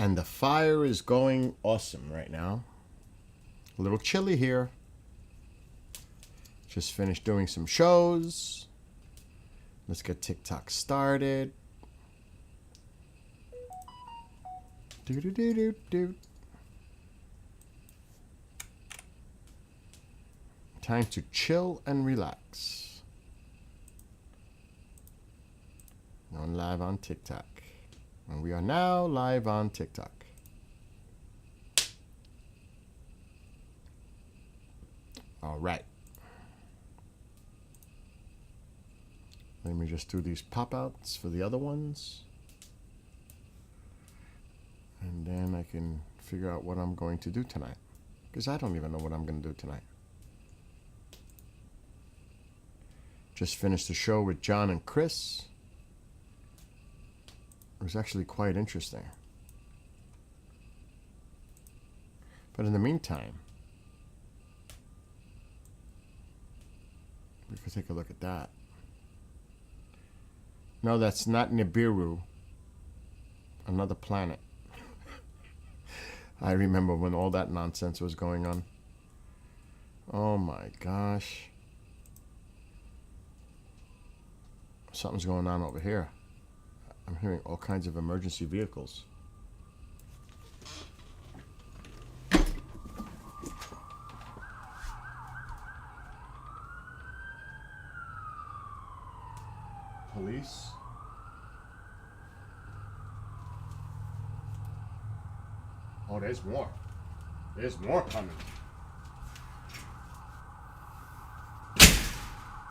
And the fire is going awesome right now. A little chilly here. Just finished doing some shows. Let's get TikTok started. Do. Time to chill and relax. Going live on TikTok. And we are now live on TikTok. All right. Let me just do these pop-outs for the other ones. And then I can figure out what I'm going to do tonight. Because I don't even know what I'm going to do tonight. Just finished the show with John and Chris. It was actually quite interesting. But in the meantime, we could take a look at that. No, that's not Nibiru. Another planet. I remember when all that nonsense was going on. Oh my gosh. Something's going on over here. I'm hearing all kinds of emergency vehicles. Police. Oh, there's more. There's more coming.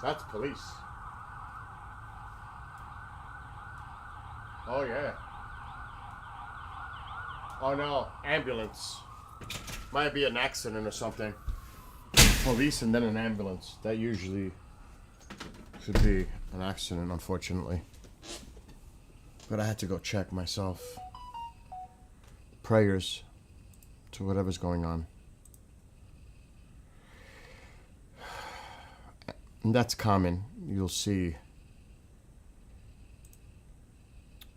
That's police. Oh, yeah. Oh, no. Ambulance. Might be an accident or something. Police and then an ambulance. That usually should be an accident, unfortunately. But I had to go check myself. Prayers to whatever's going on. And that's common. You'll see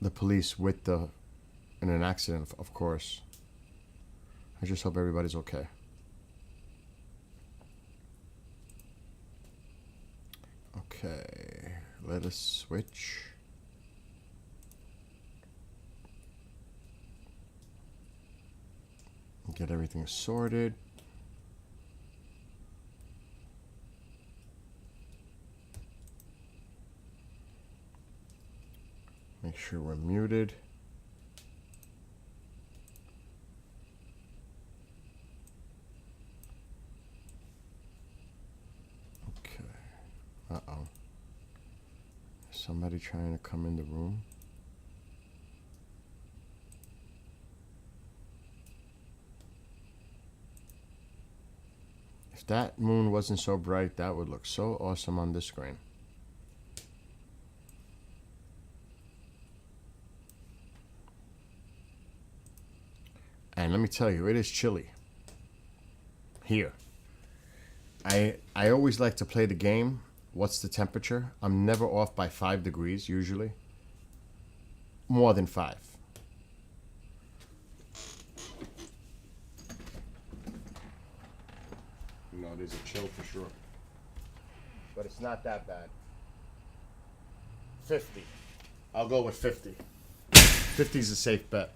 the police in an accident, of course. I just hope everybody's okay. Okay, let us switch. Get everything sorted. Make sure we're muted. Okay. Uh-oh. Is somebody trying to come in the room? If that moon wasn't so bright, that would look so awesome on this screen. And let me tell you, it is chilly here. I always like to play the game. What's the temperature? I'm never off by 5 degrees, usually. More than 5. No, there's a chill for sure. But it's not that bad. 50. I'll go with 50. 50 is a safe bet.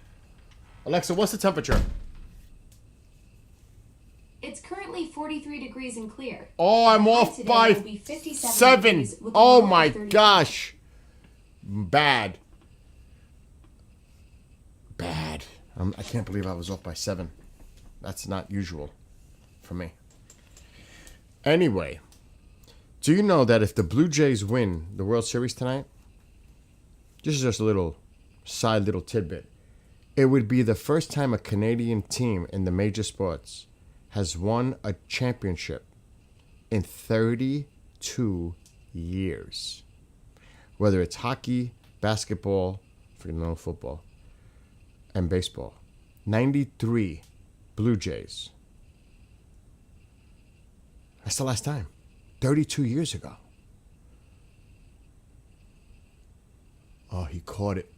Alexa, what's the temperature? It's currently 43 degrees and clear. Oh, I'm off by 7. Oh my gosh. Bad. Bad. I can't believe I was off by 7. That's not usual for me. Anyway, do you know that if the Blue Jays win the World Series tonight, this is just a little tidbit, it would be the first time a Canadian team in the major sports has won a championship in 32 years. Whether it's hockey, basketball, no football, and baseball. 93 Blue Jays. That's the last time. 32 years ago. Oh, he caught it.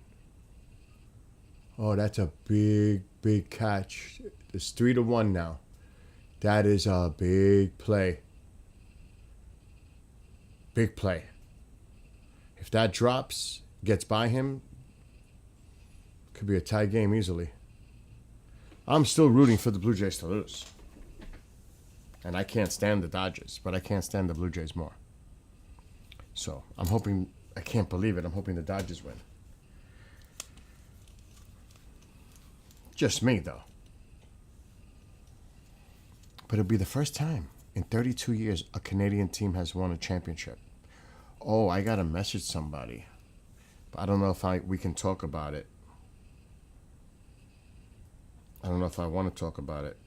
Oh, that's a big, big catch. It's 3-1 now. That is a big play. Big play. If that drops, gets by him, could be a tie game easily. I'm still rooting for the Blue Jays to lose. And I can't stand the Dodgers, but I can't stand the Blue Jays more. So I'm hoping, I can't believe it, I'm hoping the Dodgers win. Just me, though. But it'll be the first time in 32 years a Canadian team has won a championship. Oh, I gotta message somebody. But I don't know if we can talk about it. I don't know if I want to talk about it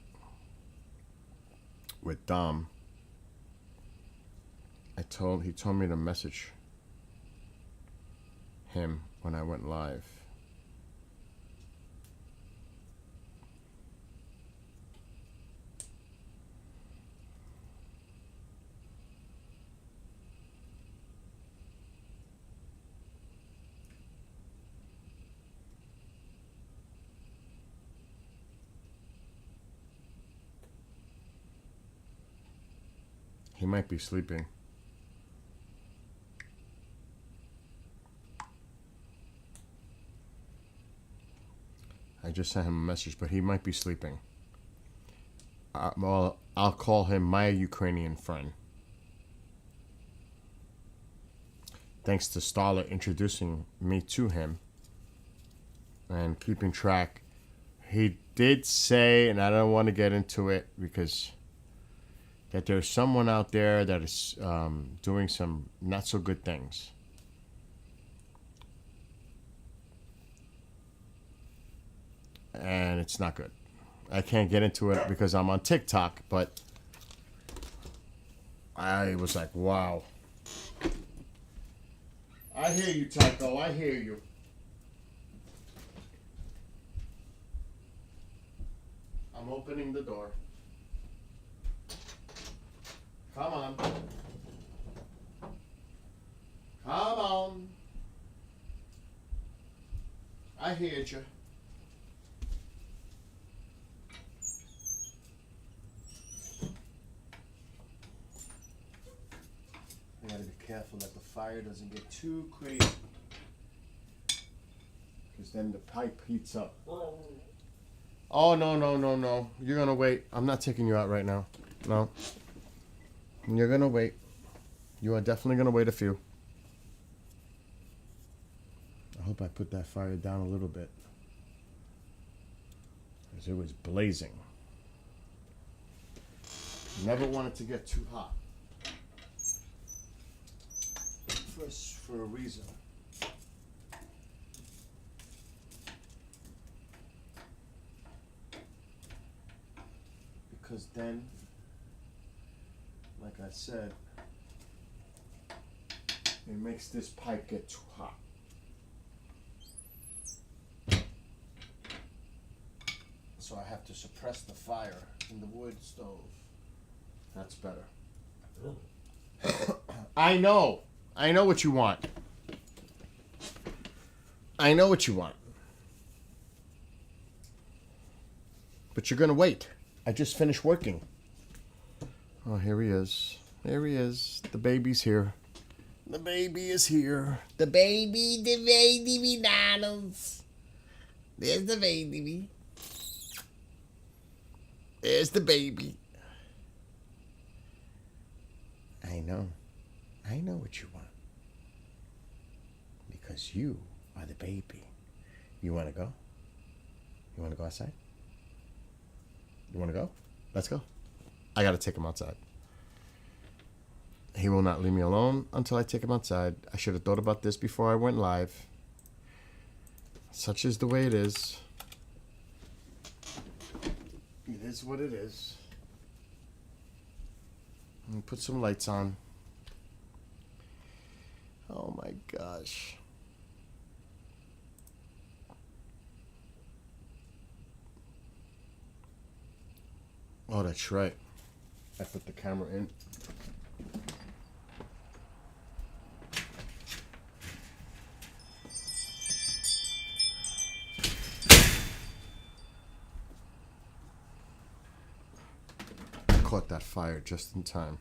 with Dom. He told me to message him when I went live. He might be sleeping. I just sent him a message, but he might be sleeping. Well, I'll call him my Ukrainian friend. Thanks to Starla introducing me to him and keeping track. He did say, and I don't want to get into it because that there's someone out there that is doing some not so good things. And it's not good. I can't get into it because I'm on TikTok, but I was like, wow. I hear you, Tycho. I hear you. I'm opening the door. Come on. Come on. I heard you. I gotta be careful that the fire doesn't get too crazy. Because then the pipe heats up. Oh, no. You're gonna wait. I'm not taking you out right now. No. You're gonna wait. You are definitely gonna wait a few. I hope I put that fire down a little bit. Because it was blazing. Never want it to get too hot. For a reason. Because then, like I said, it makes this pipe get too hot. So I have to suppress the fire in the wood stove. That's better. I know what you want. I know what you want. But you're gonna wait. I just finished working. Oh, here he is. There he is. The baby's here. The baby is here. The baby McDonald's. There's the baby. There's the baby. I know. I know what you want. Because you are the baby. You want to go? You want to go outside? You want to go? Let's go. I got to take him outside. He will not leave me alone until I take him outside. I should have thought about this before I went live. Such is the way it is. It is what it is. Let me put some lights on. Oh my gosh. Oh, that's right. I put the camera in. caught that fire just in time.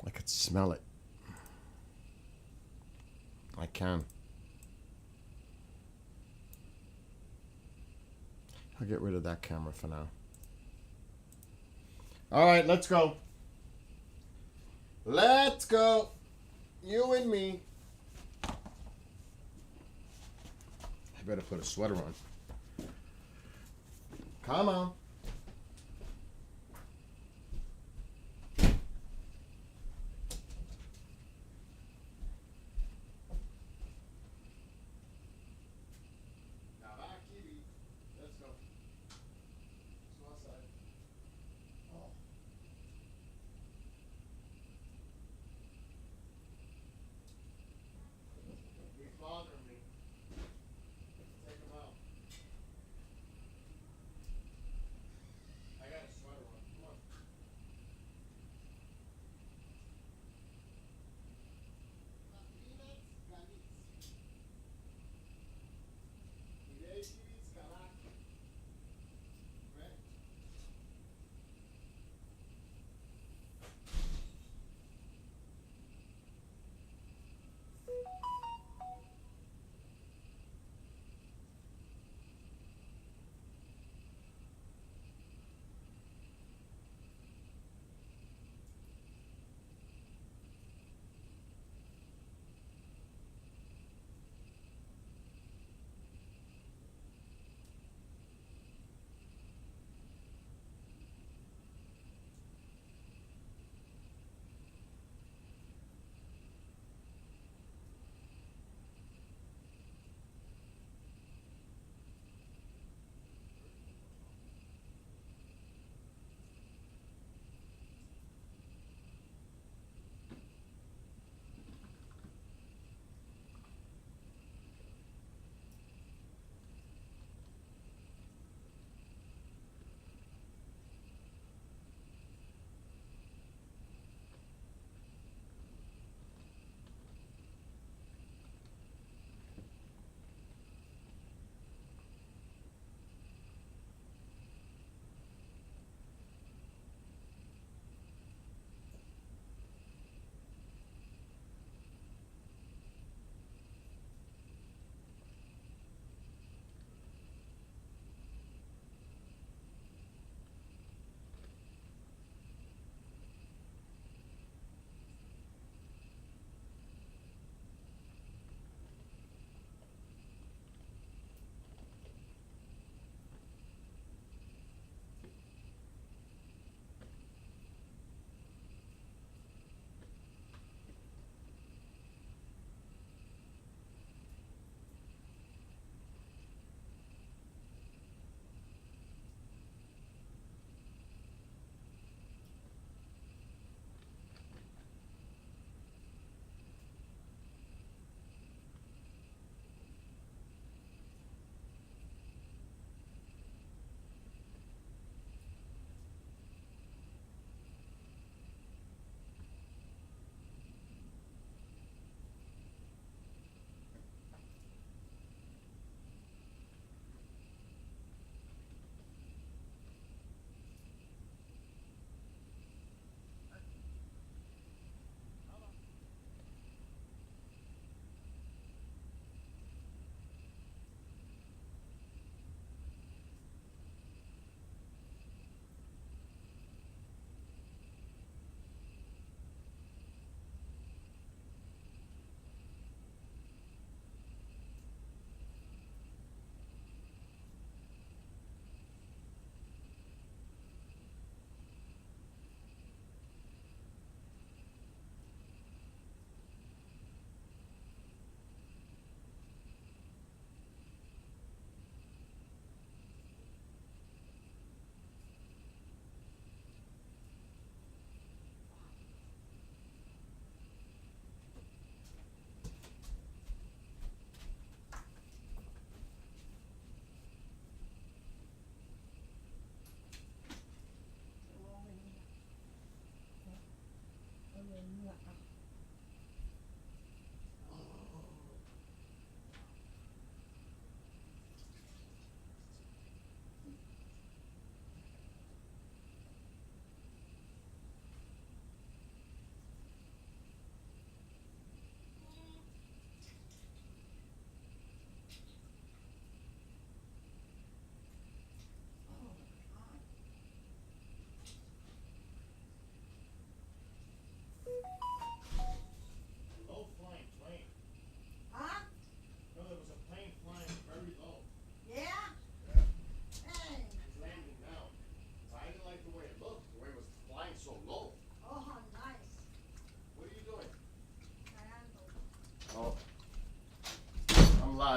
I could smell it. I can. I'll get rid of that camera for now. All right, let's go. Let's go. You and me. I better put a sweater on. Come on. Let's go. Let's go outside. Oh. He's bothering me. Take him out.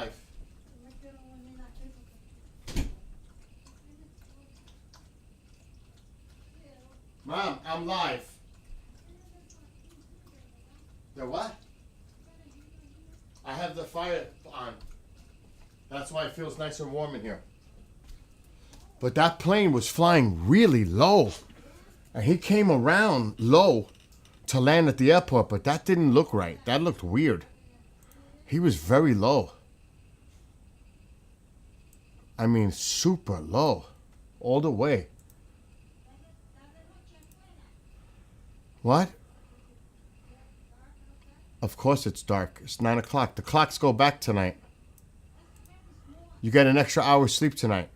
live. Mom, I'm live. The what? I have the fire on. That's why it feels nice and warm in here. But that plane was flying really low. And he came around low to land at the airport, but that didn't look right. That looked weird. He was very low. I mean, super low. All the way. What? Of course it's dark. It's 9 o'clock. The clocks go back tonight. You get an extra hour's sleep tonight.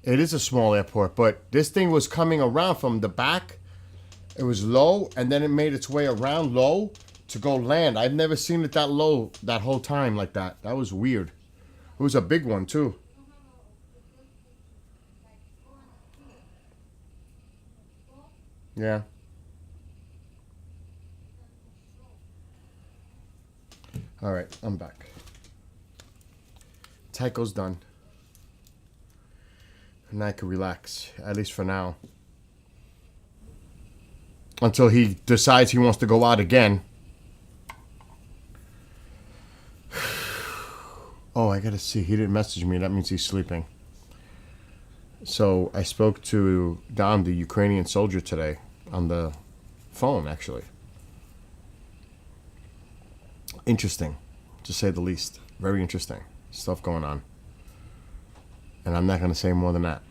It is a small airport, but this thing was coming around from the back. It was low, and then it made its way around low to go land. I've never seen it that low that whole time like that. That was weird. It was a big one, too. Yeah. All right, I'm back. Tycho's done. And I can relax, at least for now. Until he decides he wants to go out again. Oh, I gotta see. He didn't message me. That means he's sleeping. So I spoke to Dom, the Ukrainian soldier, today on the phone, actually. Interesting, to say the least. Very interesting stuff going on. And I'm not going to say more than that.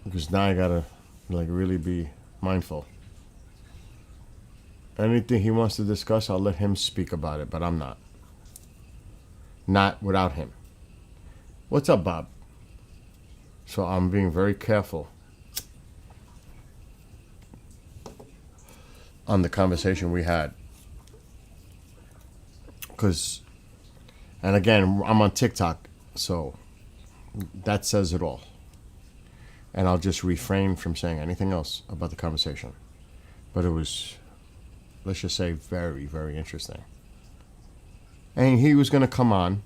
Because now I got to really be mindful. Anything he wants to discuss, I'll let him speak about it, but I'm not. Not without him. What's up, Bob? So I'm being very careful on the conversation we had. And again, I'm on TikTok, so that says it all. And I'll just refrain from saying anything else about the conversation. But it was, let's just say, very, very interesting. And he was going to come on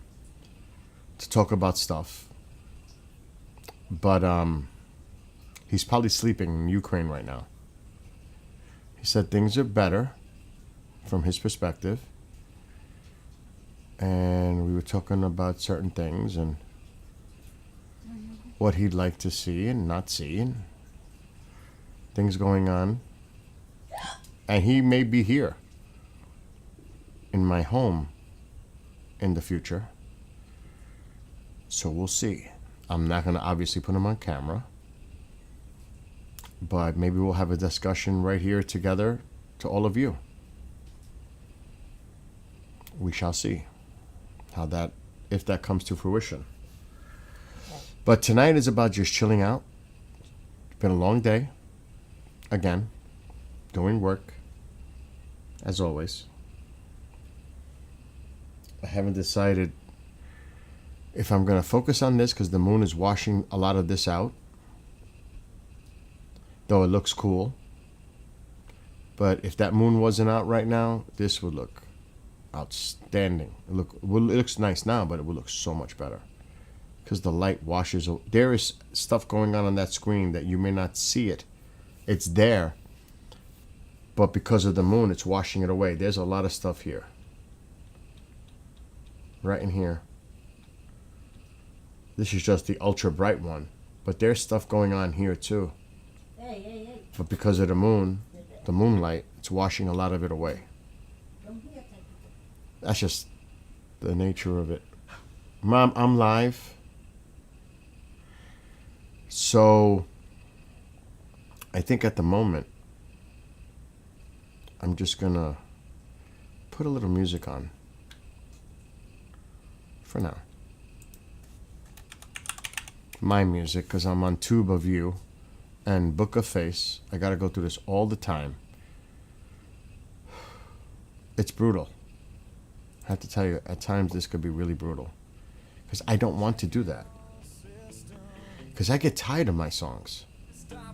to talk about stuff. But he's probably sleeping in Ukraine right now. He said things are better from his perspective. And we were talking about certain things and what he'd like to see and not see and things going on. And he may be here in my home in the future. So we'll see. I'm not going to obviously put him on camera. But maybe we'll have a discussion right here together to all of you. We shall see if that comes to fruition. But tonight is about just chilling out. It's been a long day. Again, doing work, as always. I haven't decided if I'm going to focus on this because the moon is washing a lot of this out. Though it looks cool. But if that moon wasn't out right now, this would look outstanding. It looks nice now, but it would look so much better. Because the light washes. There is stuff going on that screen that you may not see it. It's there. But because of the moon, it's washing it away. There's a lot of stuff here. Right in here. This is just the ultra bright one. But there's stuff going on here too. But because of the moon, the moonlight, it's washing a lot of it away. That's just the nature of it. Mom, I'm live. So, I think at the moment, I'm just going to put a little music on. For now. My music, because I'm on Tube of You and Book of Face. I got to go through this all the time. It's brutal. I have to tell you, at times this could be really brutal. Because I don't want to do that. Because I get tired of my songs.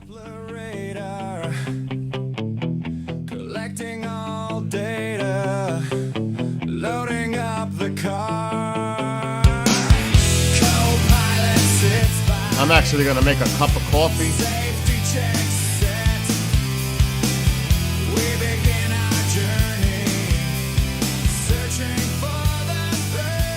Radar, collecting all data, loading up the I'm actually gonna make a cup of coffee. Safety check set. We begin our journey, searching for the threats.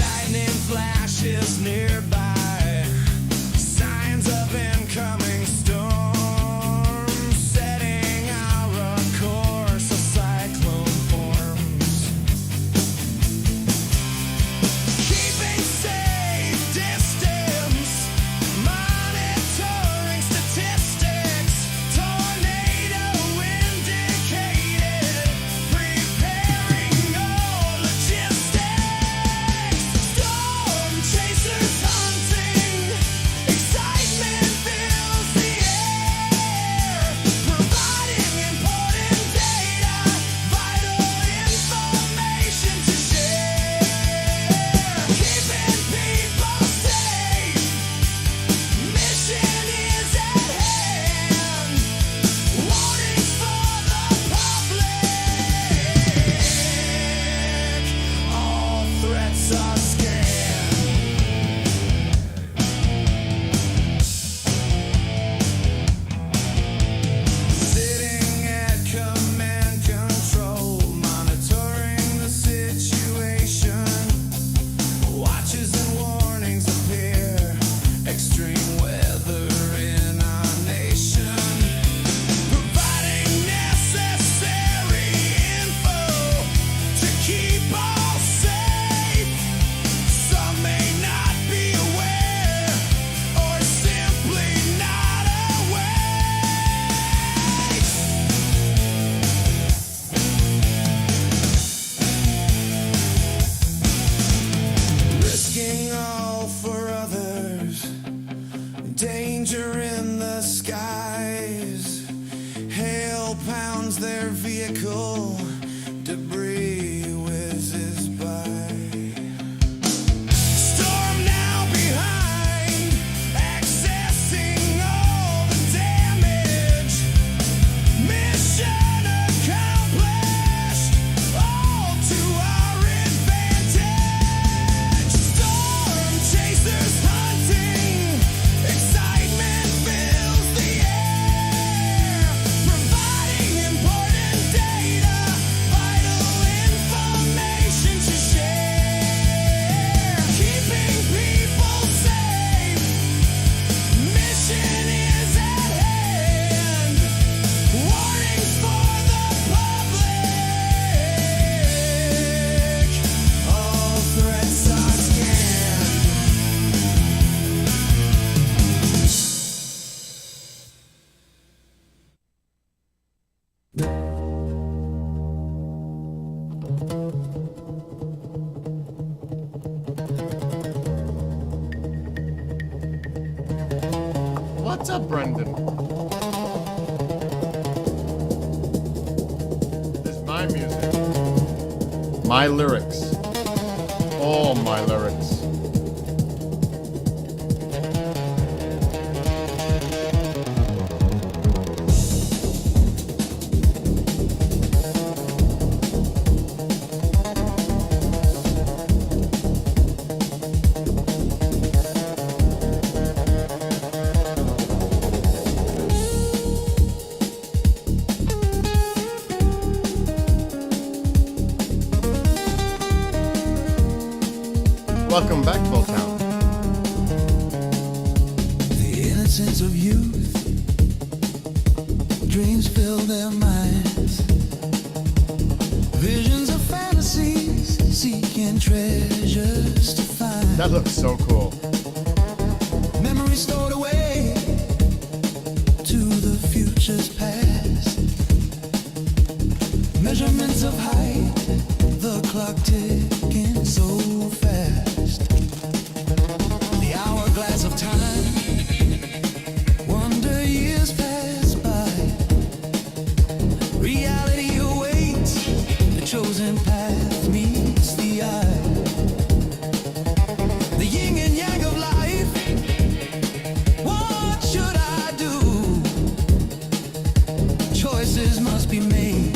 Lightning flashes nearby, signs of incoming storm, setting our course, a cyclone forms. Keeping safe distance, monitoring statistics, tornado indicated, preparing all logistics. Storm chasers hunting, excitement fills the air, providing important data, vital information to share. Keeping people safe, mission is at hand. Warnings for the public, all threats are scanned. Sitting at command control, monitoring the situation. Watches and warnings appear. Extreme weather in our nation. Providing necessary info to keep all safe. Some may not be aware or simply not awake. Risking all for others, danger in the skies. Hail pounds their vehicle, debris whizzes by. Storm now behind, accessing all the damage. Mission accomplished, all to our advantage. Storm chasers hunting, excitement fills the air, providing important data, vital information to share. Keeping people safe, mission is at hand. Warnings for the public, all threats are scanned. What's up, Brendan? This is my music. My lyrics. All my lyrics. Welcome back, Motown. The innocence of youth, dreams fill their minds. Visions of fantasies, seeking treasures to find. That looks so cool. Memories stored away to the future's past. Measurements of height, the clock ticking so fast. The hourglass of time, wonder years pass by. Reality awaits, the chosen path meets the eye. The yin and yang of life, what should I do? Choices must be made.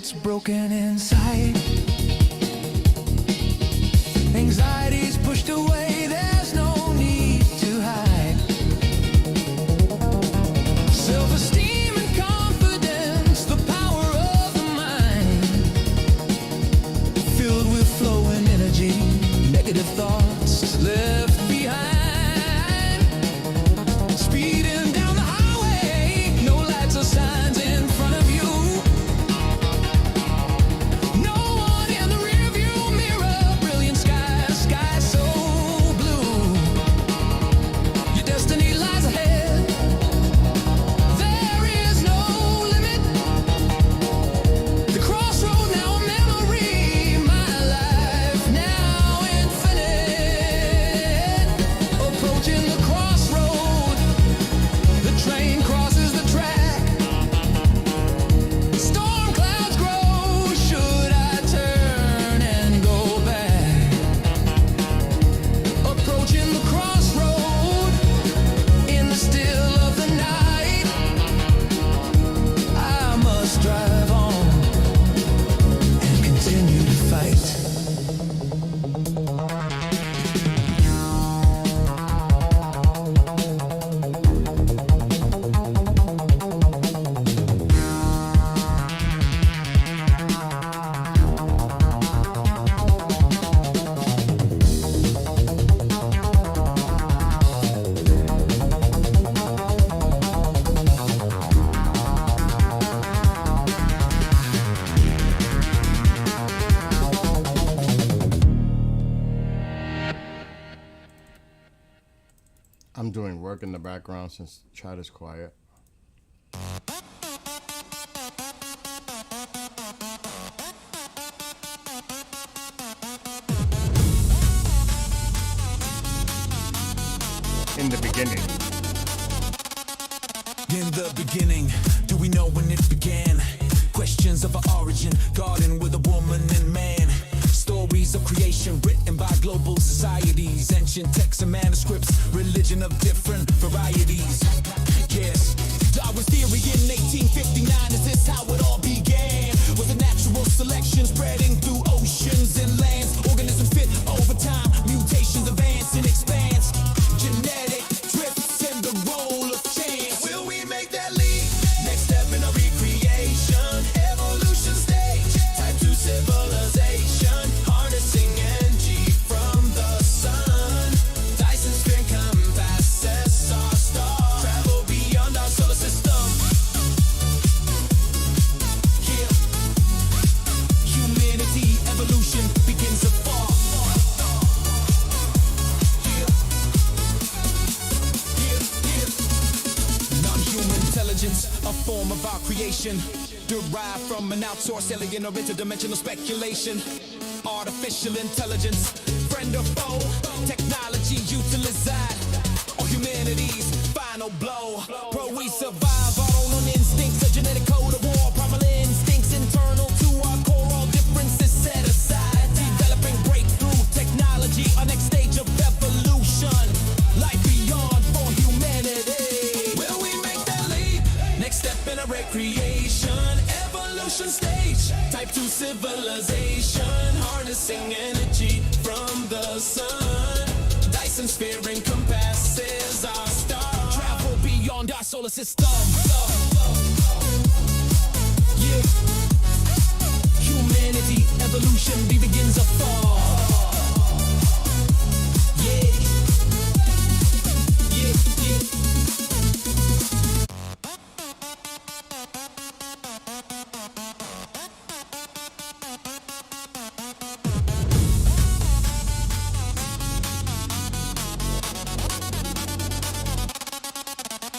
what's broken inside. Anxiety's pushed away, there's no need to hide. Self-esteem and confidence, the power of the mind. Filled with flowing energy, negative thoughts left behind. Speeding down the highway, no lights or signs in front of you. No one in the rearview mirror, brilliant sky, sky so blue. Your destiny lies ahead. There is no limit. The crossroad now a memory, my life now infinite. Approaching the crossroad, the train crosses the track. Storm clouds grow, should I turn and go back? Approaching the crossroad, in the still of the night. I must drive on and continue to fight. I'm doing work in the background since chat is quiet. In the beginning. In the beginning, do we know when it began? Questions of our origin, garden with a woman and man. Stories of creation written by global societies. Ancient texts and manuscripts, religion of different varieties. Yes, Darwin's theory in 1859, is this how it all began? Was a natural selection spreading through oceans and lands. Organisms fit over time, mutations advance and expands. Genetic drifts and the role of chance. Will we make that leap? Next step in a recreation, evolution stage, type 2 civilization, harnessing energy from the sun. Dyson sphere compasses our star, travel beyond our solar system. Yeah, humanity evolution begins afar. Yeah, yeah, yeah. Non-human intelligence, a form of our creation, derived from an outsourced alien or interdimensional speculation. Artificial intelligence, friend or foe, technology utilized, or humanity's final blow. Pro, we survive our own instincts, a genetic code of war, primal instincts internal to our core, all differences set aside. Developing breakthrough technology, our next stage of evolution, life beyond for humanity. Will we make that leap? Next step in a recreation, evolution stage, type 2 civilization, harnessing energy from the sun. Dyson sphere encompasses our star, travel beyond our solar system. Yeah, humanity evolution begins afar. Yeah, yeah, yeah.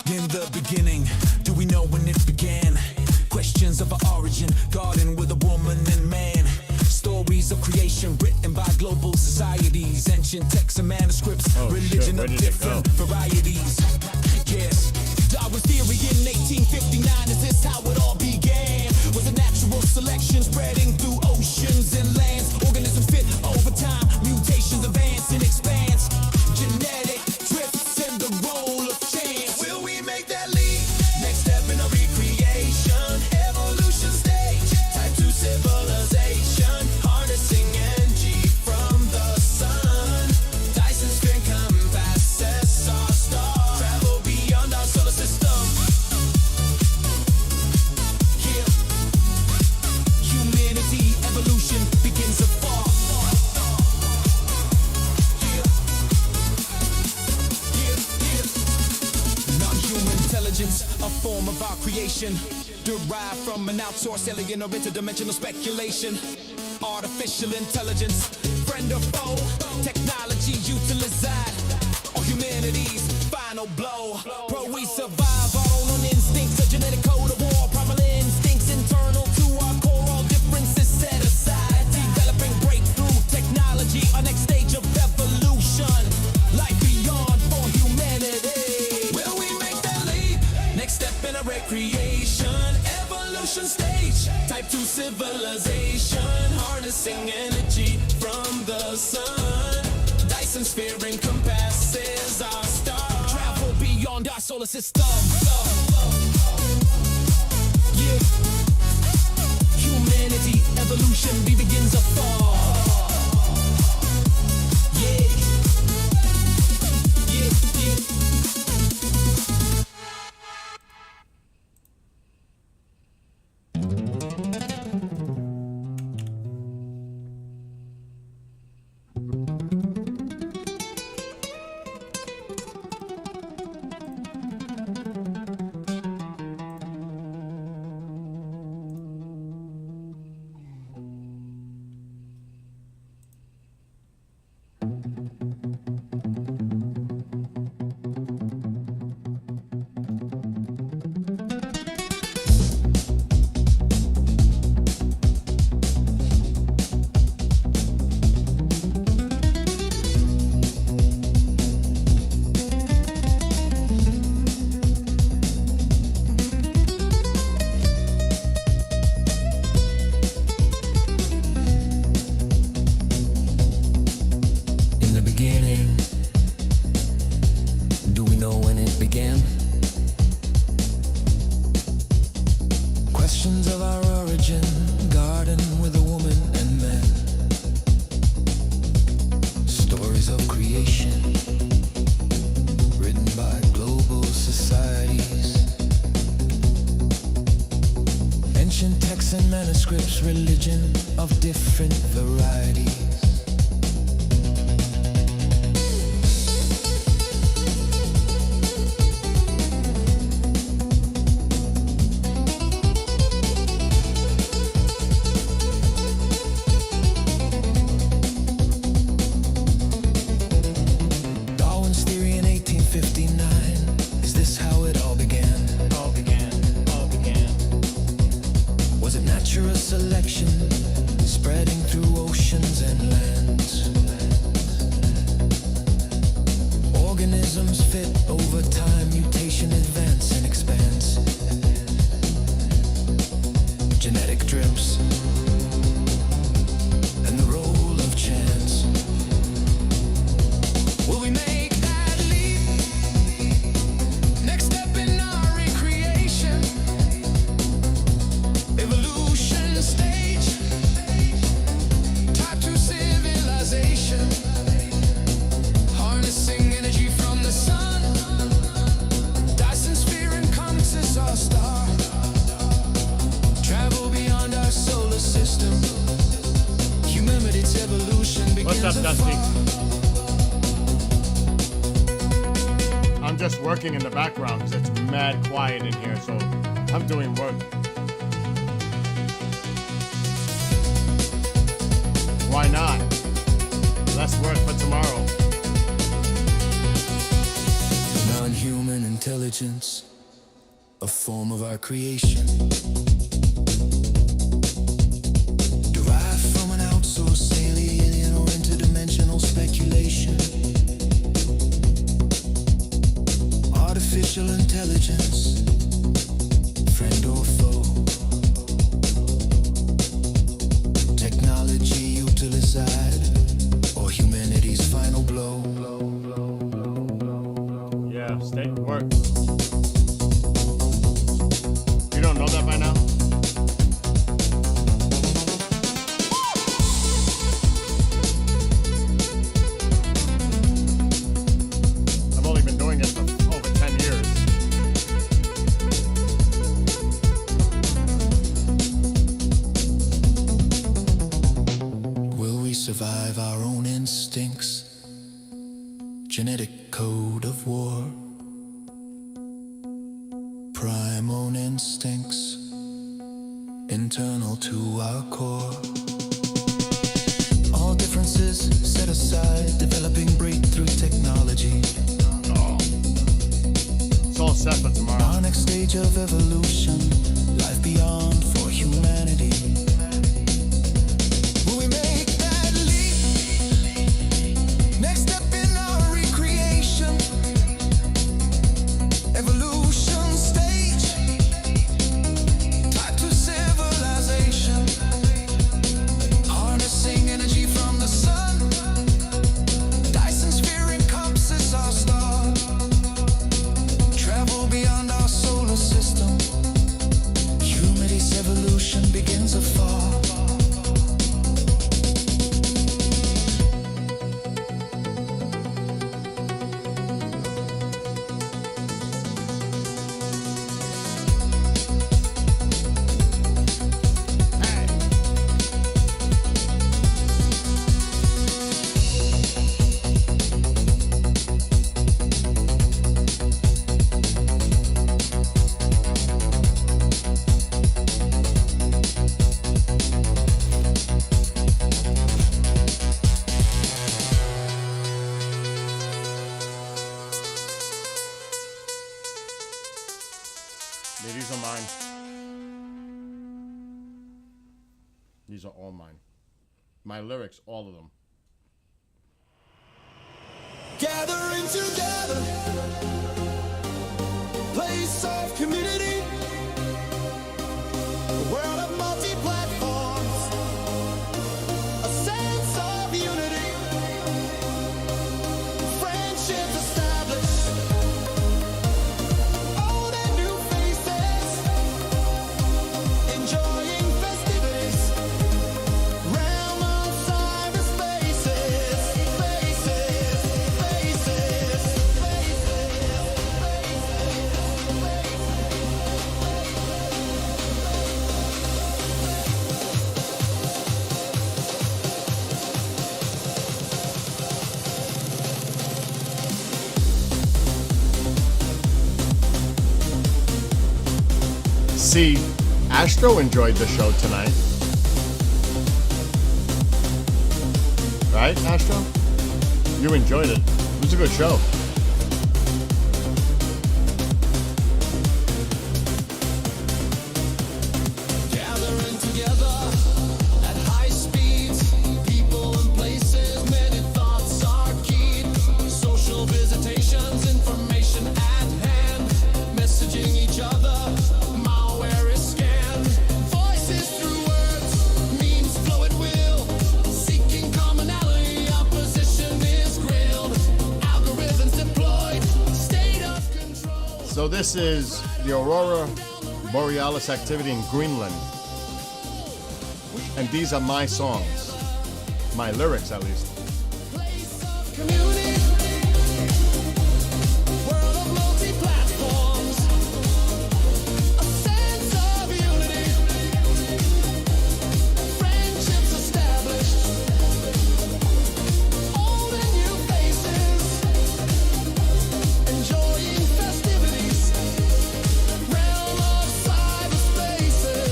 In the beginning, do we know when it began? Questions of our origin, garden with a woman and man. Stories of creation written by global societies. Ancient texts and manuscripts, religion Where of did it different go? varieties. Yes, Darwin's theory in 1859, is this how it all began? Was a natural selection spreading through oceans and lands. Organisms fit over time, mutations advance and expands. Genetic drifts and the role of chance. Will we make that leap? Next step in a recreation, evolution stage, type 2 form of our creation, derived from an outsourced alien or interdimensional speculation. Artificial intelligence, friend or foe, technology utilized, or humanity's final blow. Pro, we survive our own instincts, a genetic code of war, primal instincts internal to our core, all differences set aside. Developing breakthrough technology, our next stage of evolution, life beyond for humanity. Will we make that leap? Next step in a recreation, evolution stage, type 2 civilization, harnessing energy from the sun. Dyson sphere encompasses our star, travel beyond our solar system. Yeah, humanity, evolution, we begins afar. Yeah, yeah, yeah. Questions of our origin, garden with a woman and man. Stories of creation, written by global societies. Ancient texts and manuscripts, religion of different varieties. Selection spreading through oceans and lands. Organisms fit over time, mutation advance and expands. Genetic drips and the role of chance. Will we make that leap? Next step in our recreation, evolution stage, type 2 civilization, harnessing energy from the sun. Dyson sphere encompasses our star, travel beyond our solar system. Humanity's evolution begins. What's up, Dusty? afar. I'm just working in the background because it's mad quiet in here, so I'm doing work. Why not? Less work for tomorrow. Non-human intelligence, a form of our creation, derived from an outsourced alien or interdimensional speculation. Artificial intelligence, friend or foe, technology utilized, or humanity's final blow. Yeah, stay work. You don't know that by now? I've only been doing it for over 10 years. Will we survive our own instincts? Genetic code of war. primal instincts, internal to our core. All differences set aside, developing breakthrough technology. It's all set for tomorrow. Our next stage of evolution, life beyond for humanity. Will we make that leap? Next step in our recreation, evolution stage, tied to civilization, harnessing energy from the sun. Dyson sphere encompasses our star. Travel beyond our solar system. Humanity's evolution begins afar. These are mine. These are all mine. My lyrics, all of them. Gathering together, place of community, a world of multi-platforms, a sense of unity, friendships established, old and new faces, enjoying festivities, realm of cyberspaces, See, Astro enjoyed the show tonight. Right, Astro? You enjoyed it. It was a good show. gathering together at high speeds, people and places, many thoughts are keyed, social visitations, information at hand, messaging each other, malware is scanned, voices through words, memes flow at will, seeking commonality, opposition is grilled, algorithms deployed, state of control. So this is the Aurora Borealis activity in Greenland. And these are my songs. My lyrics, at least. Place of community, world of multi-platforms, a sense of unity, friendships established, old and new faces, enjoying festivities, realm of cyberspaces.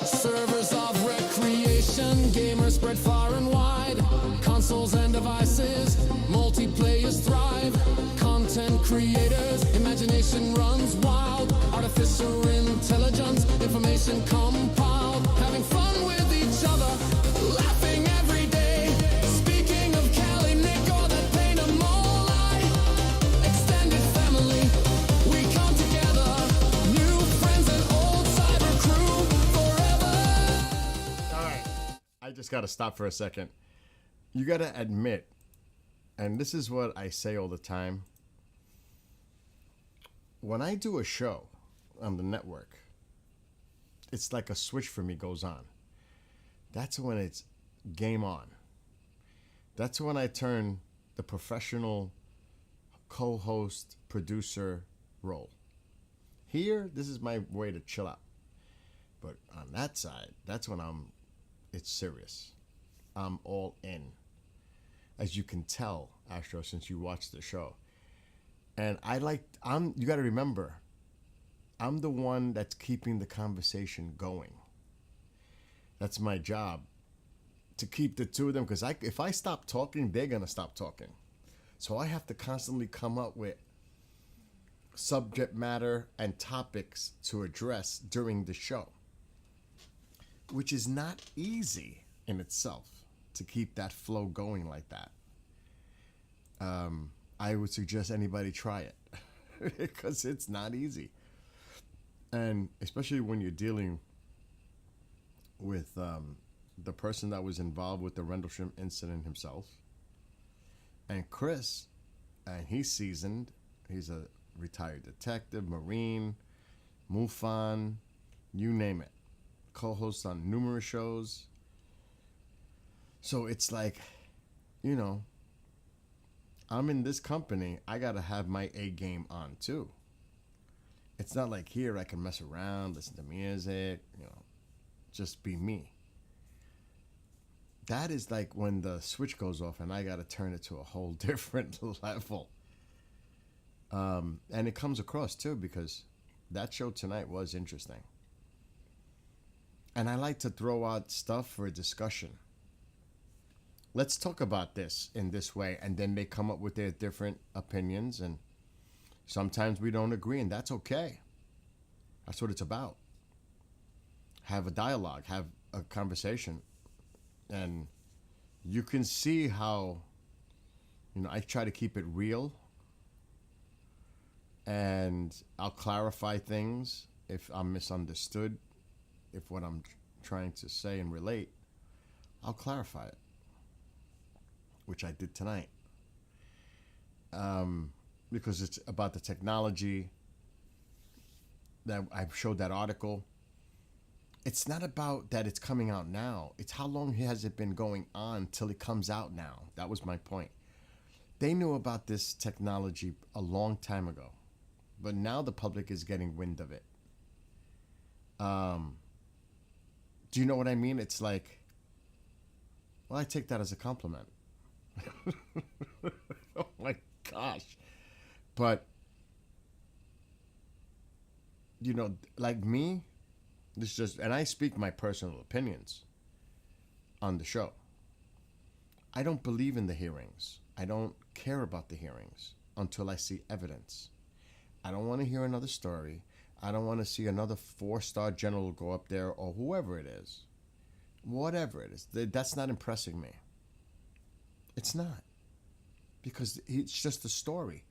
Servers of recreation, gamers spread far and wide. Consoles and devices, multiplayers thrive. Content creators, imagination runs wild. Artificial intelligence, information compiled. Having fun with each other, laughing every day. Speaking of Cali, Nick, or that pain of Molai. Extended family, we come together. New friends and old cyber crew forever. All right. I just got to stop for a second. You got to admit, and this is what I say all the time. When I do a show on the network, it's like a switch for me goes on. That's when it's game on. That's when I turn the professional co-host producer role. Here, this is my way to chill out. But on that side, that's when it's serious. I'm all in. As you can tell, Astro, since you watched the show. And you got to remember, I'm the one that's keeping the conversation going. That's my job, to keep the two of them, because if I stop talking, they're going to stop talking. So I have to constantly come up with subject matter and topics to address during the show, which is not easy in itself to keep that flow going like that. I would suggest anybody try it because it's not easy. And especially when you're dealing with the person that was involved with the Rendlesham incident himself. And Chris, and he's seasoned. He's a retired detective, Marine, MUFON, you name it. Co-host on numerous shows. So it's like, I'm in this company. I got to have my A game on too. It's not like here I can mess around, listen to music, just be me. That is like when the switch goes off and I got to turn it to a whole different level. And it comes across too, because that show tonight was interesting. And I like to throw out stuff for a discussion. Let's talk about this in this way. And then they come up with their different opinions. And sometimes we don't agree, and that's okay. That's what it's about. Have a dialogue, have a conversation. And you can see how, I try to keep it real. And I'll clarify things if I'm misunderstood. If what I'm trying to say and relate, I'll clarify it. Which I did tonight. Because it's about the technology that I showed that article. It's not about that it's coming out now. It's how long has it been going on till it comes out now. That was my point. They knew about this technology a long time ago. But now the public is getting wind of it. Do you know what I mean? It's like, well, I take that as a compliment. Oh my gosh. But, like me, and I speak my personal opinions on the show. I don't believe in the hearings. I don't care about the hearings until I see evidence. I don't want to hear another story. I don't want to see another 4-star general go up there, or whoever it is. Whatever it is. That's not impressing me. It's not. Because it's just a story.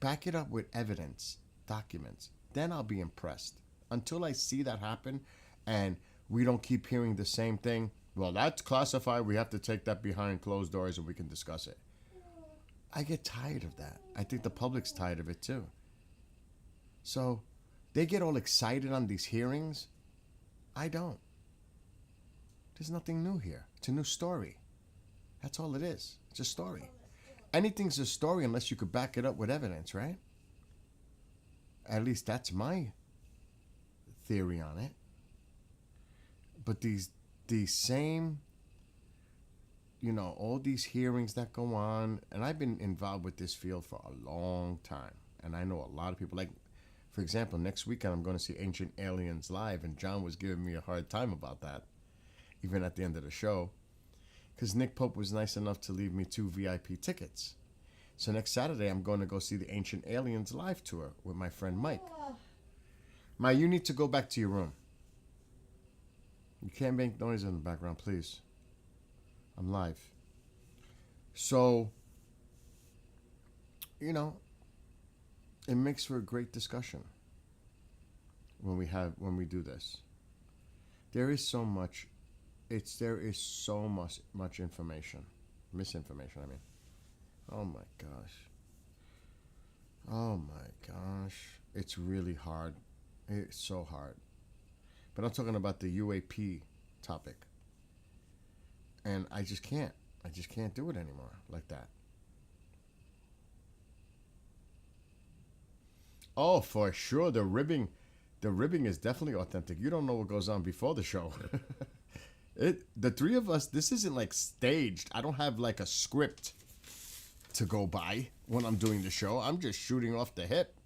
Back it up with evidence, documents. Then I'll be impressed. Until I see that happen and we don't keep hearing the same thing, well, that's classified. We have to take that behind closed doors and we can discuss it. I get tired of that. I think the public's tired of it too. So they get all excited on these hearings. I don't. There's nothing new here. It's a new story. That's all it is. It's a story. Anything's a story unless you could back it up with evidence, right? At least that's my theory on it. But these same, all these hearings that go on, and I've been involved with this field for a long time. And I know a lot of people, like, for example, next weekend I'm going to see Ancient Aliens live, and John was giving me a hard time about that, even at the end of the show. Because Nick Pope was nice enough to leave me 2 VIP tickets. So next Saturday, I'm going to go see the Ancient Aliens live tour with my friend Mike. Mike, you need to go back to your room. You can't make noise in the background, please. I'm live. So, it makes for a great discussion when we do this. There is so much. There is so much information, misinformation. I mean, oh my gosh, it's really hard. It's so hard. But I'm talking about the UAP topic, and I just can't. I just can't do it anymore like that. Oh, for sure. The ribbing is definitely authentic. You don't know what goes on before the show. The three of us, this isn't like staged. I don't have like a script to go by when I'm doing the show. I'm just shooting off the hip.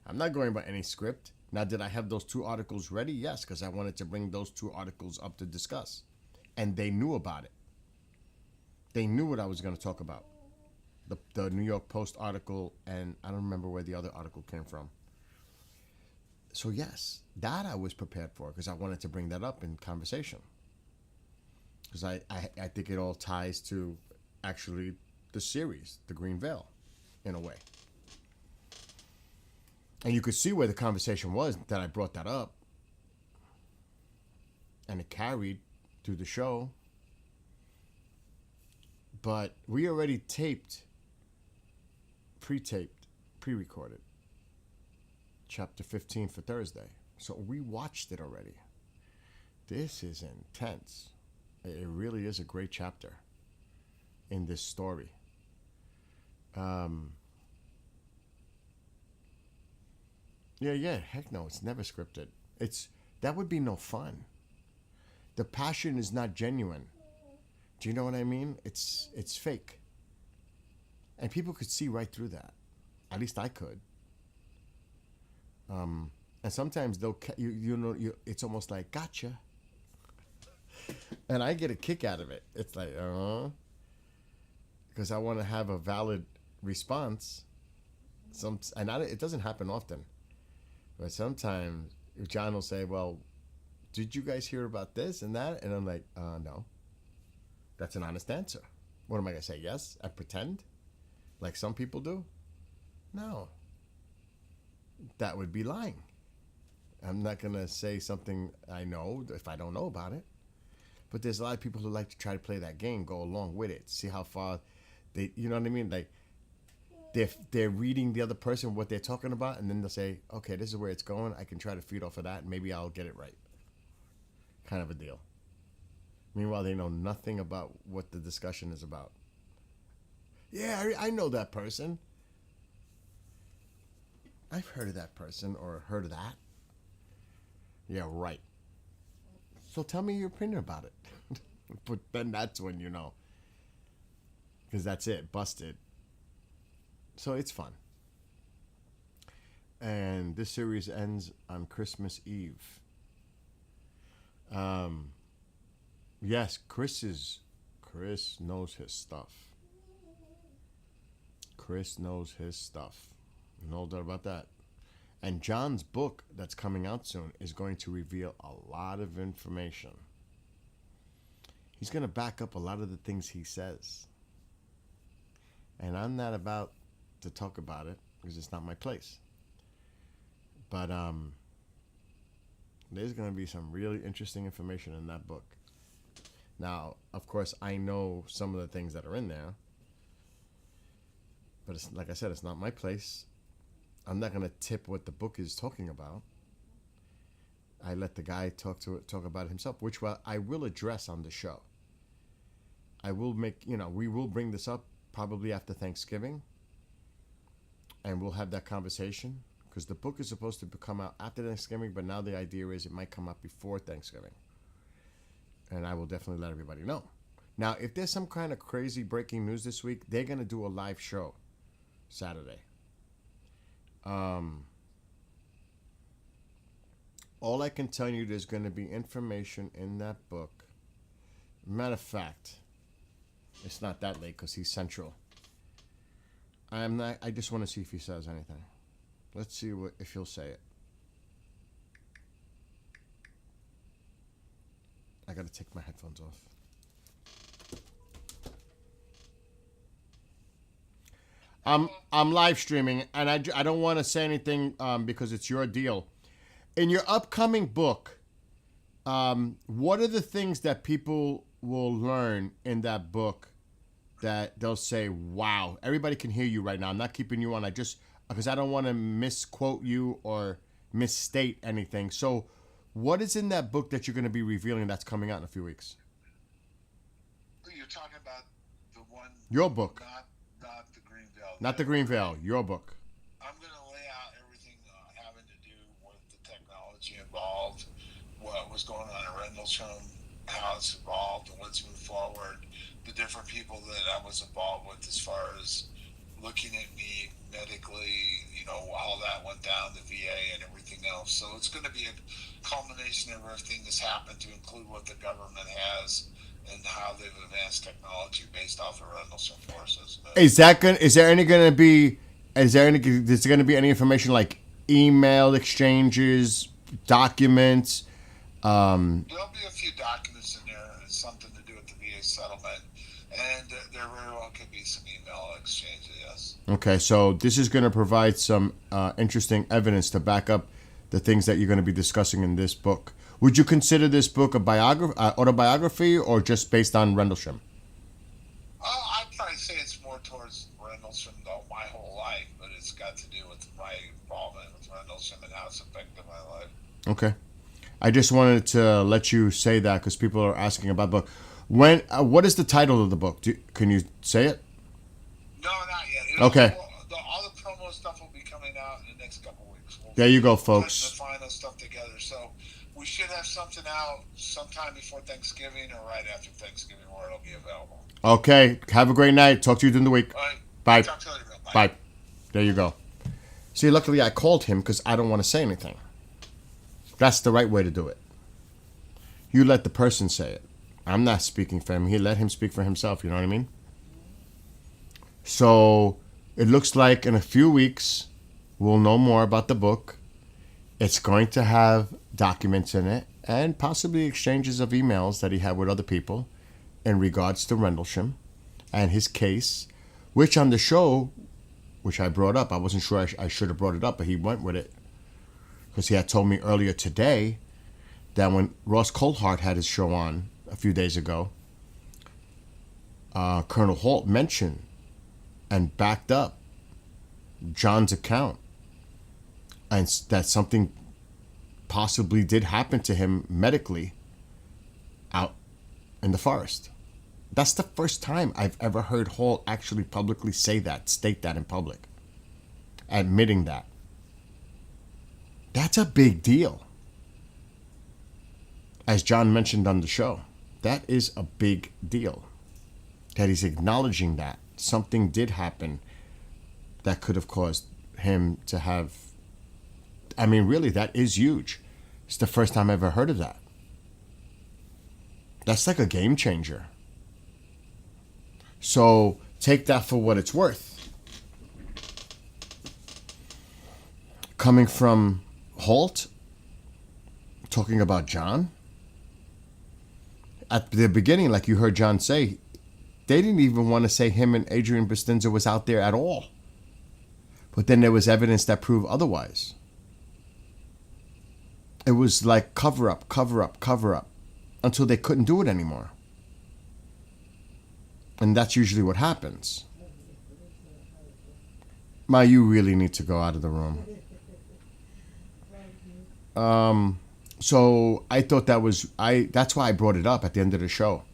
I'm not going by any script. Now, did I have those 2 articles ready? Yes, because I wanted to bring those 2 articles up to discuss. And they knew about it. They knew what I was going to talk about. The New York Post article, and I don't remember where the other article came from. So yes, that I was prepared for because I wanted to bring that up in conversation. Because I think it all ties to actually the series, The Green Veil, in a way. And you could see where the conversation was that I brought that up. And it carried through the show. But we already pre-recorded chapter 15 for Thursday. So we watched it already. This is intense. It really is a great chapter in this story. Yeah, heck no, it's never scripted. That would be no fun. The passion is not genuine. Do you know what I mean? It's fake. And people could see right through that. At least I could. And sometimes it's almost like, gotcha. And I get a kick out of it. It's like, because I want to have a valid response. It doesn't happen often. But sometimes John will say, well, did you guys hear about this and that? And I'm like, no. That's an honest answer. What am I going to say? Yes? I pretend? Like some people do? No. That would be lying. I'm not going to say something I know if I don't know about it. But there's a lot of people who like to try to play that game, go along with it, see how far they, you know what I mean? Like, they're reading the other person, what they're talking about, and then they'll say, okay, this is where it's going. I can try to feed off of that, and maybe I'll get it right. Kind of a deal. Meanwhile, they know nothing about what the discussion is about. Yeah, I know that person. I've heard of that person or heard of that. Yeah, right. So tell me your opinion about it. But then that's when you know. Because that's it, busted. So it's fun. And this series ends on Christmas Eve. Yes, Chris knows his stuff. Chris knows his stuff. No doubt about that. And John's book that's coming out soon is going to reveal a lot of information. He's going to back up a lot of the things he says. And I'm not about to talk about it because it's not my place. But there's going to be some really interesting information in that book. Now, of course, I know some of the things that are in there. But it's, like I said, it's not my place. I'm not going to tip what the book is talking about. I let the guy talk about it himself, which I will address on the show. I will we will bring this up probably after Thanksgiving. And we'll have that conversation. Because the book is supposed to come out after Thanksgiving, but now the idea is it might come out before Thanksgiving. And I will definitely let everybody know. Now, if there's some kind of crazy breaking news this week, they're going to do a live show Saturday. All I can tell you, there's going to be information in that book. Matter of fact, it's not that late because he's central. I just want to see if he says anything. Let's see if he'll say it. I got to take my headphones off. I'm live streaming, and I don't want to say anything because it's your deal. In your upcoming book, what are the things that people will learn in that book that they'll say, wow, everybody can hear you right now. I'm not keeping you on. Because I don't want to misquote you or misstate anything. So what is in that book that you're going to be revealing that's coming out in a few weeks? You're talking about Your book. Not the Greenville. Not the Greenvale. Your book. I'm going to lay out everything having to do with the technology involved, what was going on in Rendlesham, how it's evolved, and what's moved forward, the different people that I was involved with as far as looking at me medically, how that went down, the VA and everything else. So it's going to be a culmination of everything that's happened to include what the government has and how they've advanced technology based off of Rendlesham forces. Is there going to be any information like email exchanges, documents? There'll be a few documents in there, something to do with the VA settlement, and there very well could be some email exchanges, yes. Okay, so this is going to provide some interesting evidence to back up the things that you're going to be discussing in this book. Would you consider this book a autobiography, or just based on Rendlesham? I'd probably say it's more towards Rendlesham, though, my whole life, but it's got to do with my involvement with Rendlesham and how it's affected my life. Okay. I just wanted to let you say that because people are asking about the book. What is the title of the book? Can you say it? No, not yet. Okay. All the promo stuff will be coming out in the next couple of weeks. There you go, Putting folks. the final stuff together. So we should have something out sometime before Thanksgiving or right after Thanksgiving where it'll be available. Okay. Have a great night. Talk to you during the week. All right. Bye. Talk to you later. Bye. There you go. See, luckily I called him because I don't want to say anything. That's the right way to do it. You let the person say it. I'm not speaking for him. He let him speak for himself. You know what I mean? So it looks like in a few weeks we'll know more about the book. It's going to have documents in it and possibly exchanges of emails that he had with other people in regards to Rendlesham and his case, which on the show, which I brought up, I wasn't sure I should have brought it up, but he went with it because he had told me earlier today that when Ross Coulthart had his show on a few days ago, Colonel Holt mentioned and backed up John's account and that something possibly did happen to him medically out in the forest. That's the first time I've ever heard Holt actually publicly state that in public, admitting that. That's a big deal. As John mentioned on the show, that is a big deal. That he's acknowledging that something did happen that could have caused him to have... I mean, really, that is huge. It's the first time I've ever heard of that. That's like a game changer. So take that for what it's worth. Coming from Holt, talking about John, at the beginning, like you heard John say, they didn't even want to say him and Adrian Bustinza was out there at all. But then there was evidence that proved otherwise. It was like cover up, cover up, cover up, until they couldn't do it anymore. And that's usually what happens. Ma, you really need to go out of the room. So I thought that's why I brought it up at the end of the show.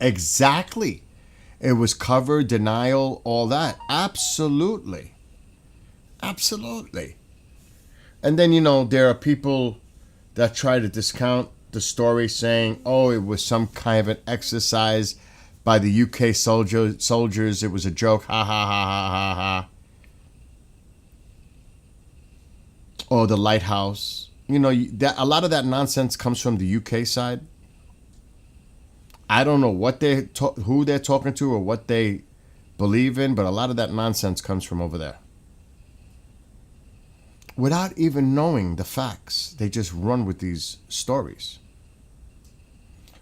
Exactly. It was cover, denial, all that. Absolutely. Absolutely. And then, there are people that try to discount the story saying, oh, it was some kind of an exercise by the UK soldiers. It was a joke. Ha, ha, ha, ha, ha, ha. Or the lighthouse. A lot of that nonsense comes from the UK side. I don't know who they're talking to or what they believe in, but a lot of that nonsense comes from over there. Without even knowing the facts, they just run with these stories.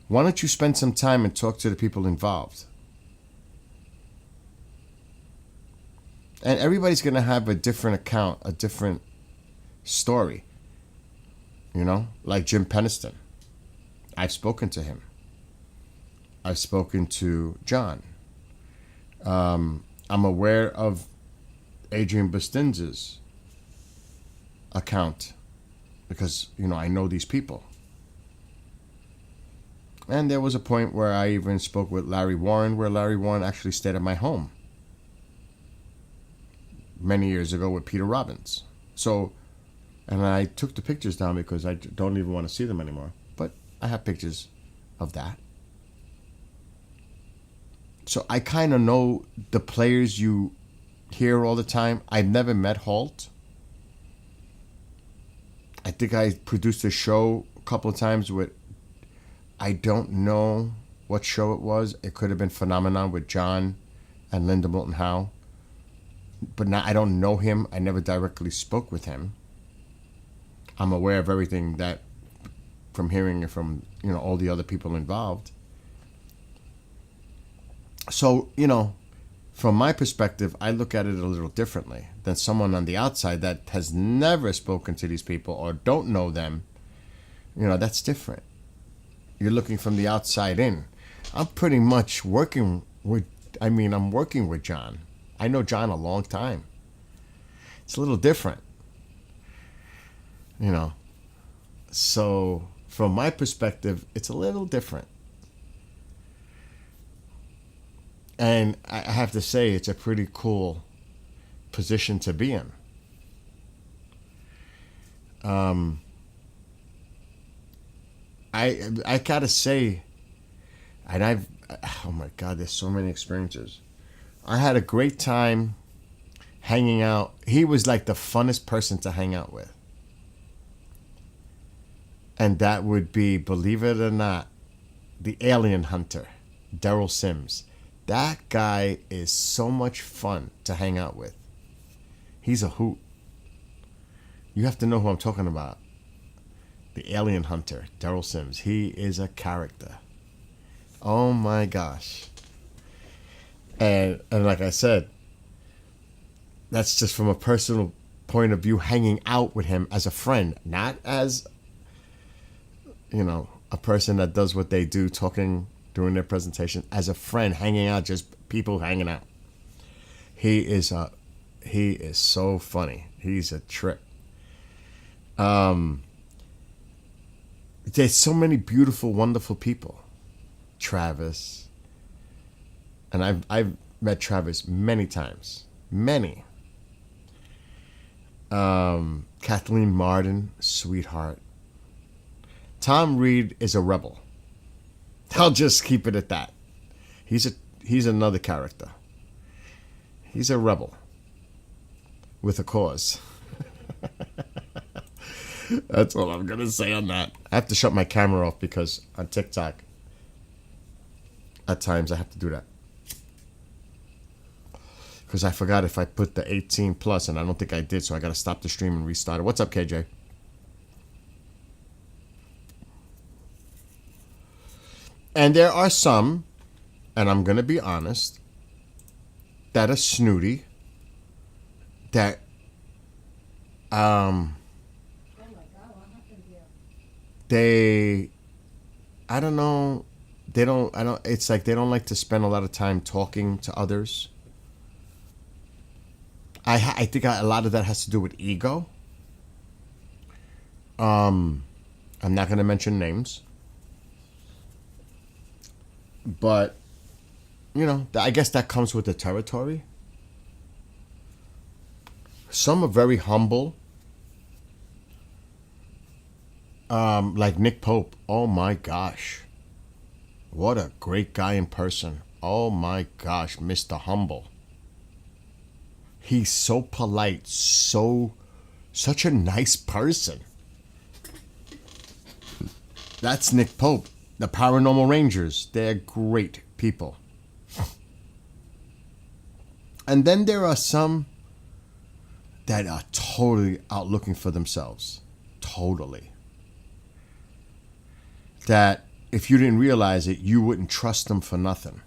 Why don't you spend some time and talk to the people involved? And everybody's going to have a different account, a different story. Like Jim Peniston. I've spoken to him. I've spoken to John. I'm aware of Adrian Bustinza's account because, I know these people. And there was a point where I even spoke with Larry Warren, where Larry Warren actually stayed at my home many years ago with Peter Robbins. So, and I took the pictures down because I don't even want to see them anymore. But I have pictures of that. So I kind of know the players you hear all the time. I've never met Halt. I think I produced a show a couple of times with, I don't know what show it was. It could have been Phenomenon with John and Linda Moulton Howe. But now I don't know him. I never directly spoke with him. I'm aware of everything that, from hearing it from, all the other people involved. So, from my perspective, I look at it a little differently than someone on the outside that has never spoken to these people or don't know them. That's different. You're looking from the outside in. I'm pretty much working with John. I know John a long time. It's a little different. So from my perspective, it's a little different. And I have to say, it's a pretty cool position to be in. I gotta say, and oh my God, there's so many experiences. I had a great time hanging out. He was like the funnest person to hang out with. And that would be, believe it or not, the alien hunter, Daryl Sims. That guy is so much fun to hang out with. He's a hoot. You have to know who I'm talking about. The alien hunter, Daryl Sims. He is a character. Oh my gosh. And like I said, that's just from a personal point of view, hanging out with him as a friend, not as, a person that does what they do, talking during their presentation, as a friend, hanging out, just people hanging out. He is so funny. He's a trip. There's so many beautiful, wonderful people. Travis. And I've met Travis many times. Many. Kathleen Martin, sweetheart. Tom Reed is a rebel. I'll just keep it at that. He's another character. He's a rebel with a cause. That's all I'm gonna say on that. I have to shut my camera off because on TikTok, at times I have to do that. Because I forgot if I put the 18 plus, and I don't think I did, so I gotta stop the stream and restart it. What's up, KJ? And there are some, and I'm gonna be honest, that are snooty, that it's like they don't like to spend a lot of time talking to others. I think a lot of that has to do with ego. I'm not going to mention names. But, I guess that comes with the territory. Some are very humble. Like Nick Pope. Oh my gosh. What a great guy in person. Oh my gosh, Mr. Humble. He's so polite, such a nice person. That's Nick Pope. The Paranormal Rangers. They're great people. And then there are some that are totally out looking for themselves. Totally. That if you didn't realize it, you wouldn't trust them for nothing.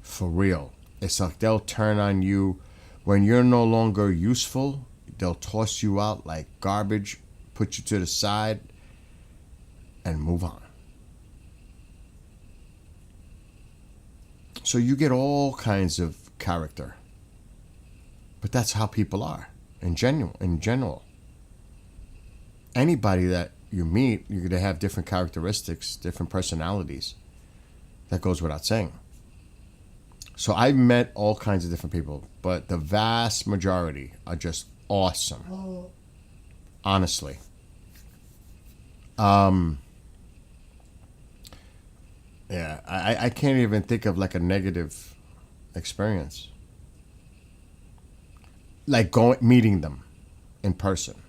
For real. It's like they'll turn on you when you're no longer useful. They'll toss you out like garbage, put you to the side, and move on. So you get all kinds of character. But that's how people are in general. Anybody that you meet, you're going to have different characteristics, different personalities. That goes without saying. So I've met all kinds of different people, but the vast majority are just awesome. Honestly. Yeah, I can't even think of like a negative experience. Like meeting them in person.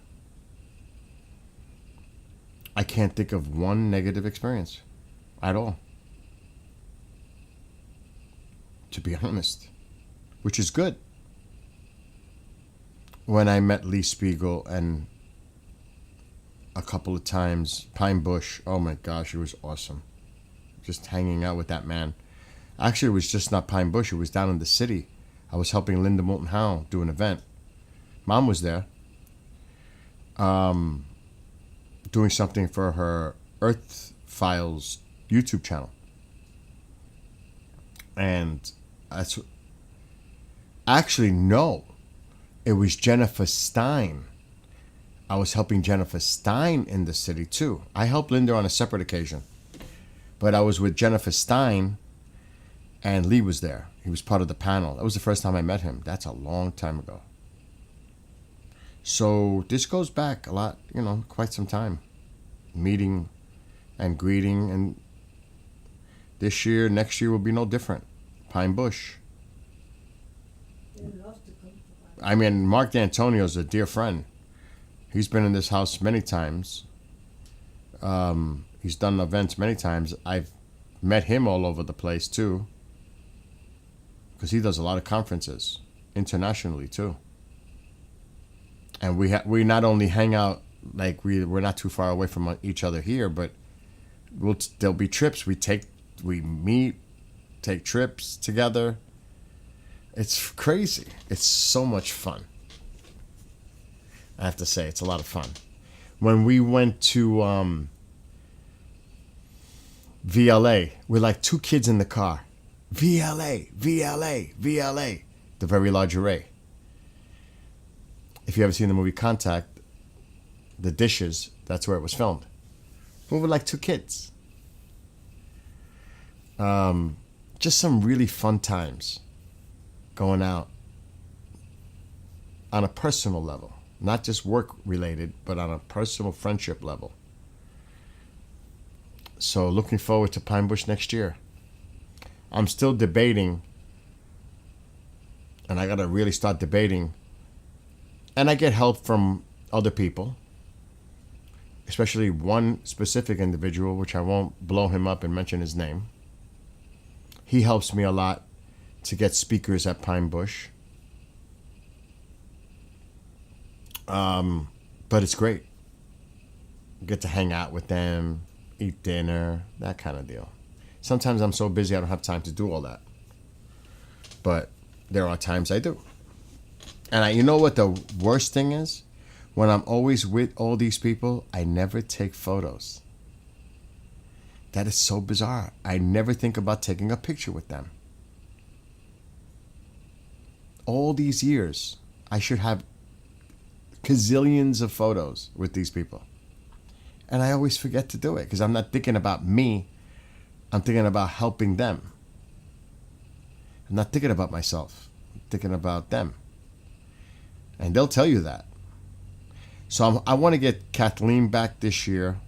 I can't think of one negative experience at all. To be honest, which is good. When I met Lee Spiegel and a couple of times Pine Bush, oh my gosh, it was awesome. Just hanging out with that man. Actually, it was just not Pine Bush. It was down in the city. I was helping Linda Moulton Howe do an event. Mom was there. Doing something for her Earth Files YouTube channel. And that's... Actually, no. It was Jennifer Stein. I was helping Jennifer Stein in the city, too. I helped Linda on a separate occasion. But I was with Jennifer Stein, and Lee was there. He was part of the panel. That was the first time I met him. That's a long time ago. So this goes back a lot, quite some time. Meeting and greeting. And this year, next year will be no different. Pine Bush. I mean, Mark D'Antonio's a dear friend. He's been in this house many times. He's done events many times. I've met him all over the place too. Because he does a lot of conferences. Internationally too. And we not only hang out, like we're not too far away from each other here, but there'll be trips. We meet, take trips together. It's crazy. It's so much fun. I have to say, it's a lot of fun. When we went to VLA, we're like two kids in the car. VLA, VLA, VLA. The Very Large Array. If you ever seen the movie Contact, the dishes, that's where it was filmed. We were like two kids. Just some really fun times going out on a personal level. Not just work related, but on a personal friendship level. So looking forward to Pine Bush next year. I'm still debating, and I got to really start debating. And I get help from other people, especially one specific individual, which I won't blow him up and mention his name. He helps me a lot to get speakers at Pine Bush. But it's great. Get to hang out with them, eat dinner, that kind of deal. Sometimes I'm so busy I don't have time to do all that. But there are times I do. And you know what the worst thing is? When I'm always with all these people, I never take photos. That is so bizarre. I never think about taking a picture with them. All these years, I should have gazillions of photos with these people. And I always forget to do it because I'm not thinking about me. I'm thinking about helping them. I'm not thinking about myself. I'm thinking about them. And they'll tell you that. So I want to get Kathleen back this year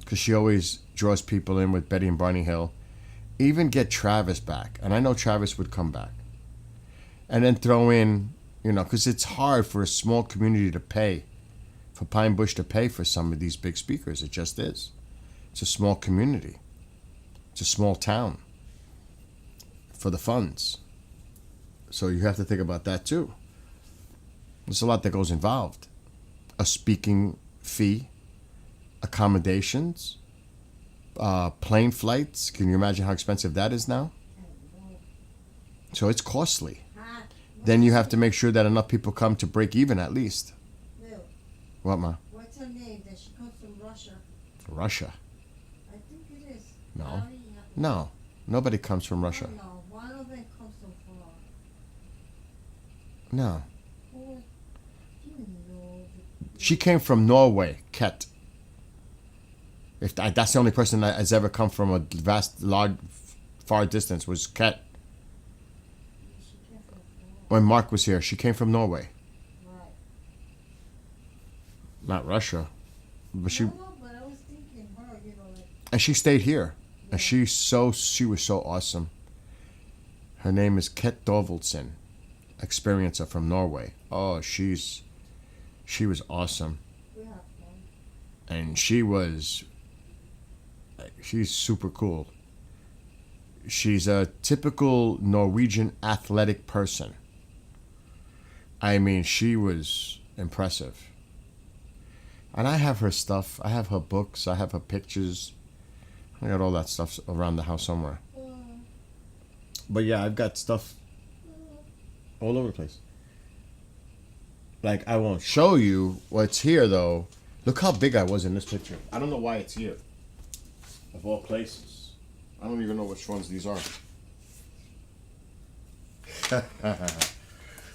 because she always draws people in with Betty and Barney Hill. Even get Travis back. And I know Travis would come back. And then throw in, because it's hard for a small community to pay, for Pine Bush to pay for some of these big speakers. It just is. It's a small community. It's a small town for the funds. So you have to think about that too. There's a lot that goes involved. A speaking fee, accommodations, plane flights. Can you imagine how expensive that is now? So it's costly. Then you have to make sure that enough people come to break even at least. Will, What, Ma? what's her name? That she comes from Russia. Russia? I think it is. No. Maria. No. Nobody comes from Russia. No, one of them comes from Florida. No. Oh, you know. She came from Norway, Ket. If that's the only person that has ever come from a large, far distance was Ket. She came from Florida. When Mark was here, she came from Norway, Right. not Russia, but she No, but I was thinking her, like, and she stayed here, and she was so awesome. Her name is Ket Dorvaldsen, experiencer from Norway. Oh, she was awesome, we have fun. and she's super cool. She's a typical Norwegian athletic person. I mean, she was impressive. And I have her stuff. I have her books. I have her pictures. I got all that stuff around the house somewhere. But yeah, I've got stuff all over the place. Like, I won't show you what's here, though. Look how big I was in this picture. I don't know why it's here. Of all places. I don't even know which ones these are.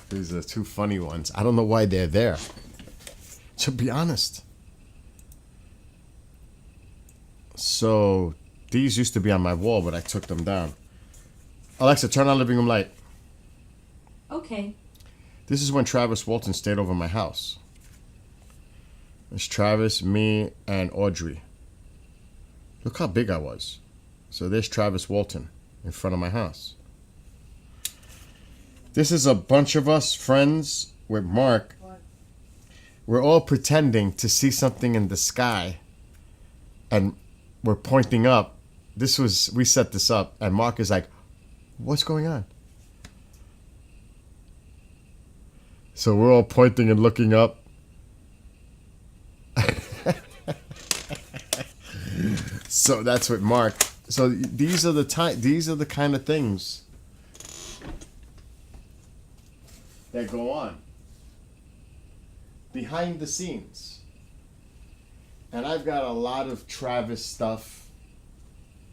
These are two funny ones. I don't know why they're there. To be honest. So, these used to be on my wall, but I took them down. Alexa, turn on living room light. Okay. This is when Travis Walton stayed over my house. It's Travis, me, and Audrey. Look how big I was. So there's Travis Walton in front of my house. This is a bunch of us friends with Mark. We're all pretending to see something in the sky, and we're pointing up. We set this up, and Mark is like, "What's going on?" So we're all pointing and looking up. So that's with Mark. So these are the kind of things that go on behind the scenes. And I've got a lot of Travis stuff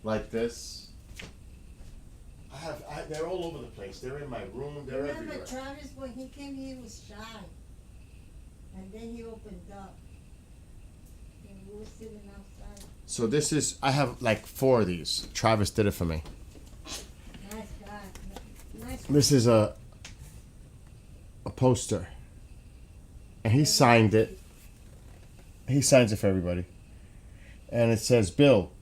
like this. They're all over the place. They're in my room. They're Remember everywhere. Travis, when he came here, he was shy. And then he opened up. And we were sitting outside. So I have like 4 of these. Travis did it for me. Nice guy. Nice. This is a poster. And he signed it. He signs it for everybody. And it says, "Bill,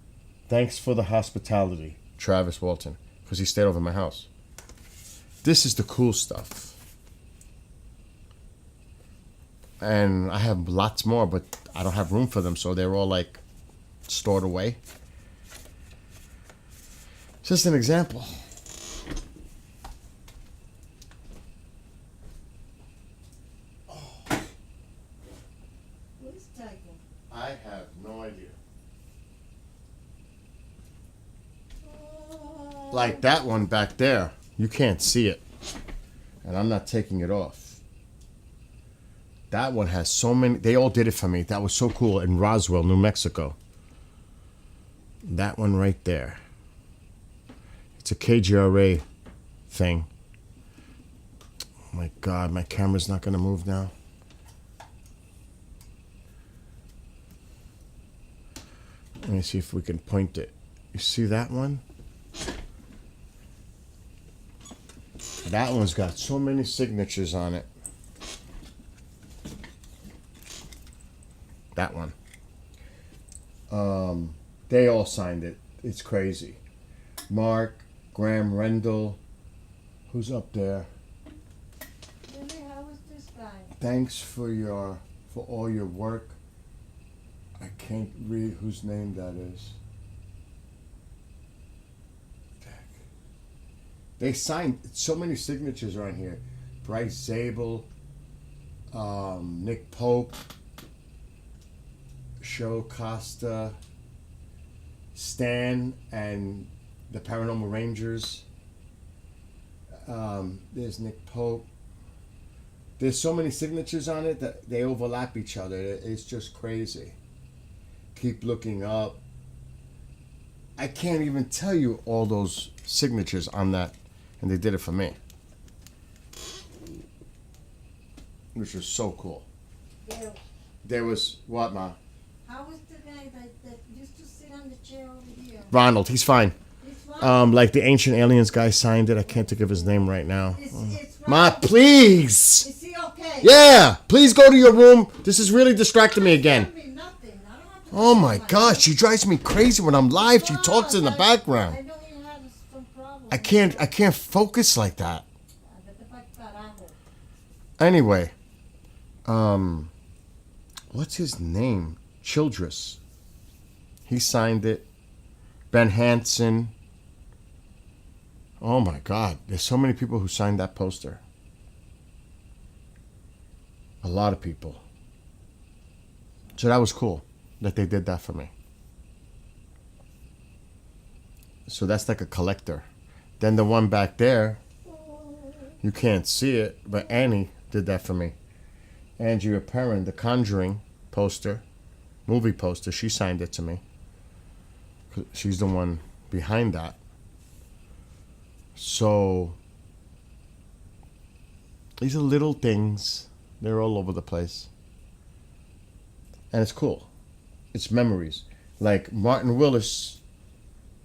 thanks for the hospitality, Travis Walton." Because he stayed over my house. This is the cool stuff. And I have lots more, but I don't have room for them, so they're all like stored away. Just an example. What is Tiger? I have no idea. Like that one back there, you can't see it. And I'm not taking it off. That one has so many, they all did it for me. That was so cool in Roswell, New Mexico. That one right there. It's a KGRA thing. Oh my God, my camera's not gonna move now. Let me see if we can point it. You see that one? That one's got so many signatures on it. That one. They all signed it. It's crazy. Mark, Graham Rendell. Who's up there? Really, how was this guy? Thanks for all your work. I can't read whose name that is. They signed so many signatures on here. Bryce Zabel, Nick Pope, Show Costa, Stan, and the Paranormal Rangers. There's Nick Pope. There's so many signatures on it that they overlap each other. It's just crazy. Keep looking up. I can't even tell you all those signatures on that. And they did it for me. Which was so cool. Bill, There was, what, Ma? How was the guy that used to sit on the chair over here? Ronald, he's fine. It's Ronald. Like the Ancient Aliens guy signed it. I can't think of his name right now. It's Ma, Ronald. please. Is he okay? Yeah, please go to your room. This is really distracting me again. Tell me nothing. I don't have to Oh tell my you God, she drives me crazy when I'm live. She talks in the I background. know you have some problem. I can't focus like that. Vete pa'l carajo. Anyway, what's his name? Childress. He signed it. Ben Hansen. Oh my God, there's so many people who signed that poster. A lot of people. So that was cool that they did that for me. So that's like a collector. Then the one back there, you can't see it, but Annie did that for me. Andrea Perrin, the Conjuring poster, movie poster, she signed it to me. She's the one behind that. So these are little things. They're all over the place. And it's cool. It's memories. Like Martin Willis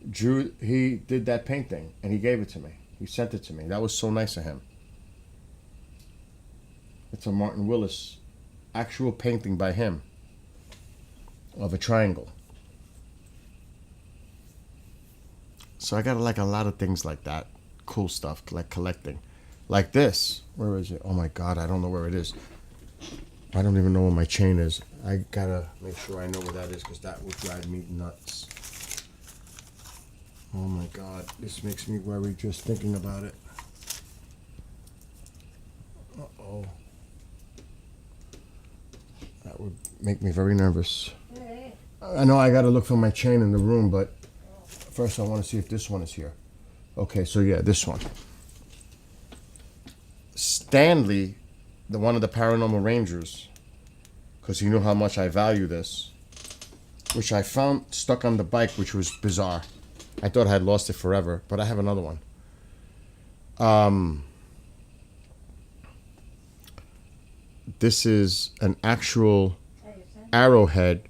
drew, he did that painting and he gave it to me. He sent it to me. That was so nice of him. It's a Martin Willis actual painting by him of a triangle. So I got like a lot of things like that. Cool stuff, like collecting. Like this. Where is it? Oh my God, I don't know where it is. I don't even know where my chain is. I gotta make sure I know where that is because that will drive me nuts. Oh my God, this makes me worry just thinking about it. Uh-oh. That would make me very nervous. I know I gotta look for my chain in the room, but first I want to see if this one is here. Okay, so yeah, this one. Stanley, the one of the Paranormal Rangers, because he knew how much I value this, which I found stuck on the bike, which was bizarre. I thought I had lost it forever, but I have another one. This is an actual arrowhead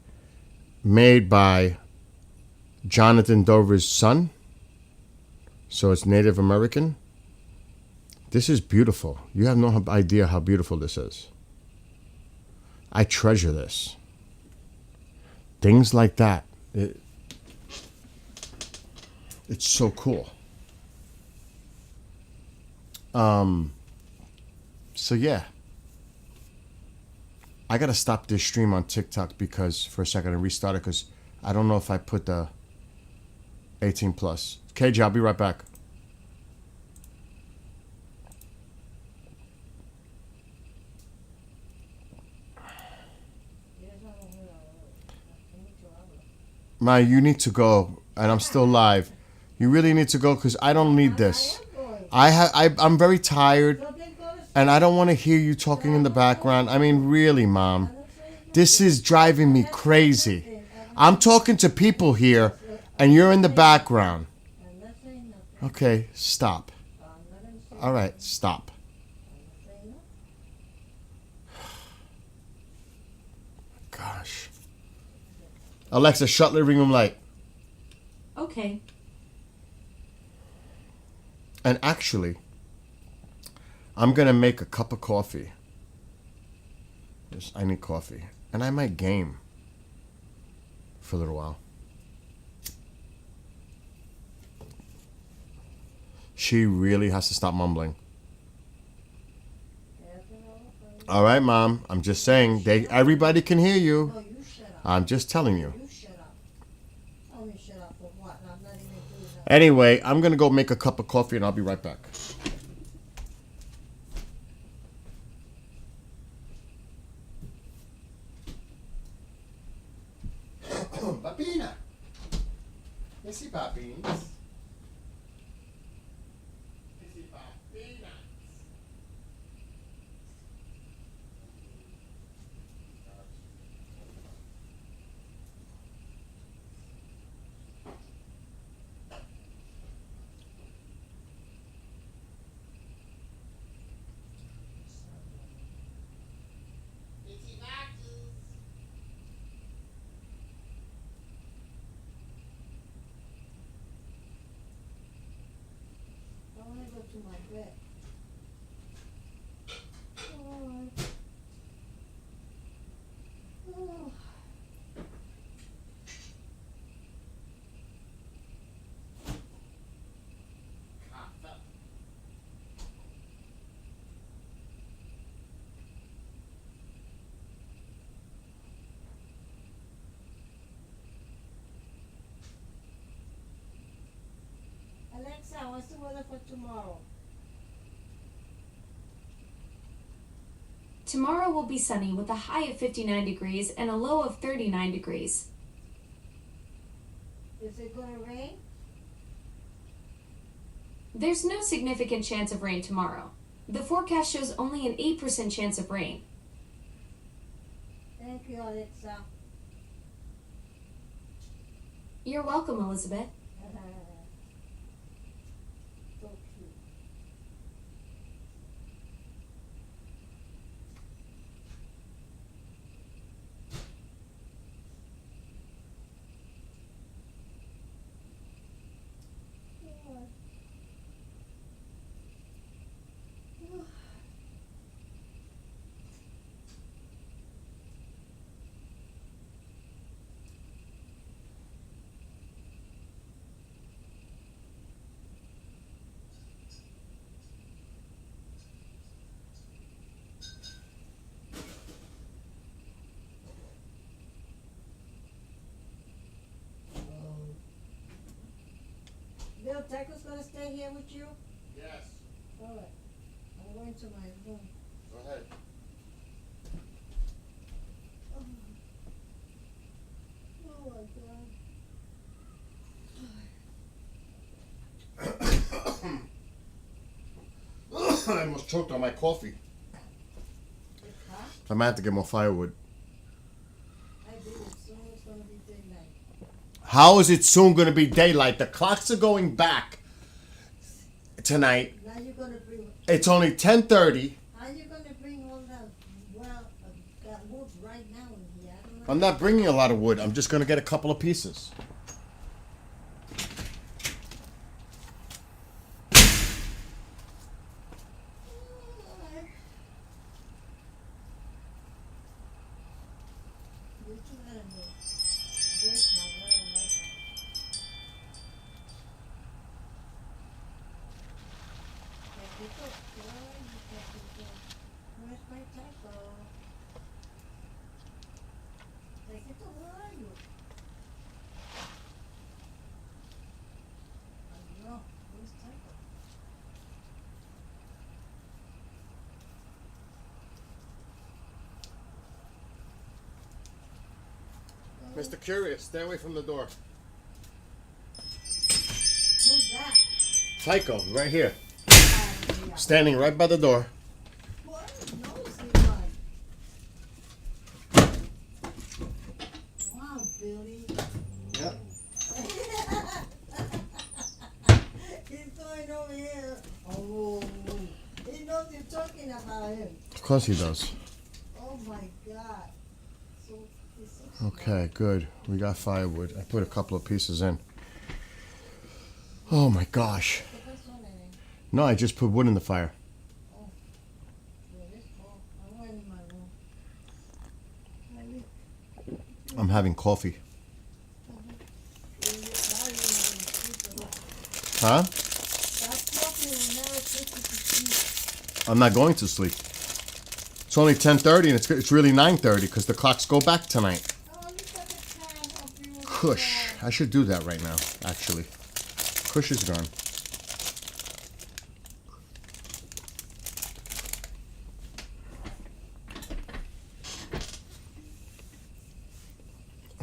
made by Jonathan Dover's son. So it's Native American. This is beautiful. You have no idea how beautiful this is. I treasure this. Things like that. It's so cool. So yeah. I gotta stop this stream on TikTok because for a second and restart it because I don't know if I put the 18 plus. KJ, I'll be right back. Ma, you need to go, and I'm still live. You really need to go because I don't need this. I'm very tired, and I don't want to hear you talking in the background. I mean, really, Mom, this is driving me crazy. I'm talking to people here, and you're in the background. Okay, stop. All right, stop. Gosh. Alexa, shut living room light. Okay. And actually, I'm going to make a cup of coffee. Yes, I need coffee. And I might game for a little while. She really has to stop mumbling. All right, Mom. I'm just saying, everybody can hear you. No, you shut up. I'm just telling you. You shut up. Tell me shut up for what? I'm not even doing that. Anyway, I'm going to go make a cup of coffee and I'll be right back. Papina. Yes, Papines. to my bed. Oh. Oh. Alexa, what's the weather for tomorrow? Tomorrow will be sunny with a high of 59 degrees and a low of 39 degrees. Is it gonna rain? There's no significant chance of rain tomorrow. The forecast shows only an 8% chance of rain. Thank you, Alexa. You're welcome, Elizabeth. So cute. Bill, Taco's gonna stay here with you? Yes. Alright. I'm going to my room. Go ahead. Oh my god. I almost choked on my coffee. It's hot? I might have to get more firewood. I did it. Soon it's gonna be daylight. How is it soon going to be daylight? The clocks are going back tonight. Now you're gonna bring. It's only 10:30. How you gonna bring all that that wood right now in here? I don't know. I'm not bringing a lot of wood. I'm just going to get a couple of pieces. You two let him go. There's my word right now. Taquito, where are you, Taquito? Where's my taco? Taquito, where are you? No, where's Taco? Mr. Curious, stay away from the door. Who's that? Tycho, right here. Yeah. Standing right by the door. What a nosy one. Wow, Billy. Yep. He's going over here. Oh, he knows you're talking about him. Of course he does. Oh my God. So, he's so Okay, good. We got firewood. I put a couple of pieces in. Oh my gosh. smart. ¿Qué pasó, nene? No, I just put wood in the fire. Well, this fall, I went in my room. Honey, I'm having coffee. now you're not gonna sleep at all. Huh? That coffee will never take you to sleep. I'm not going to sleep. It's only 10:30 and it's really 9:30 because the clocks go back tonight. Oh, look at the time. How beautiful. Kush. I should do that right now, actually. Kush is gone.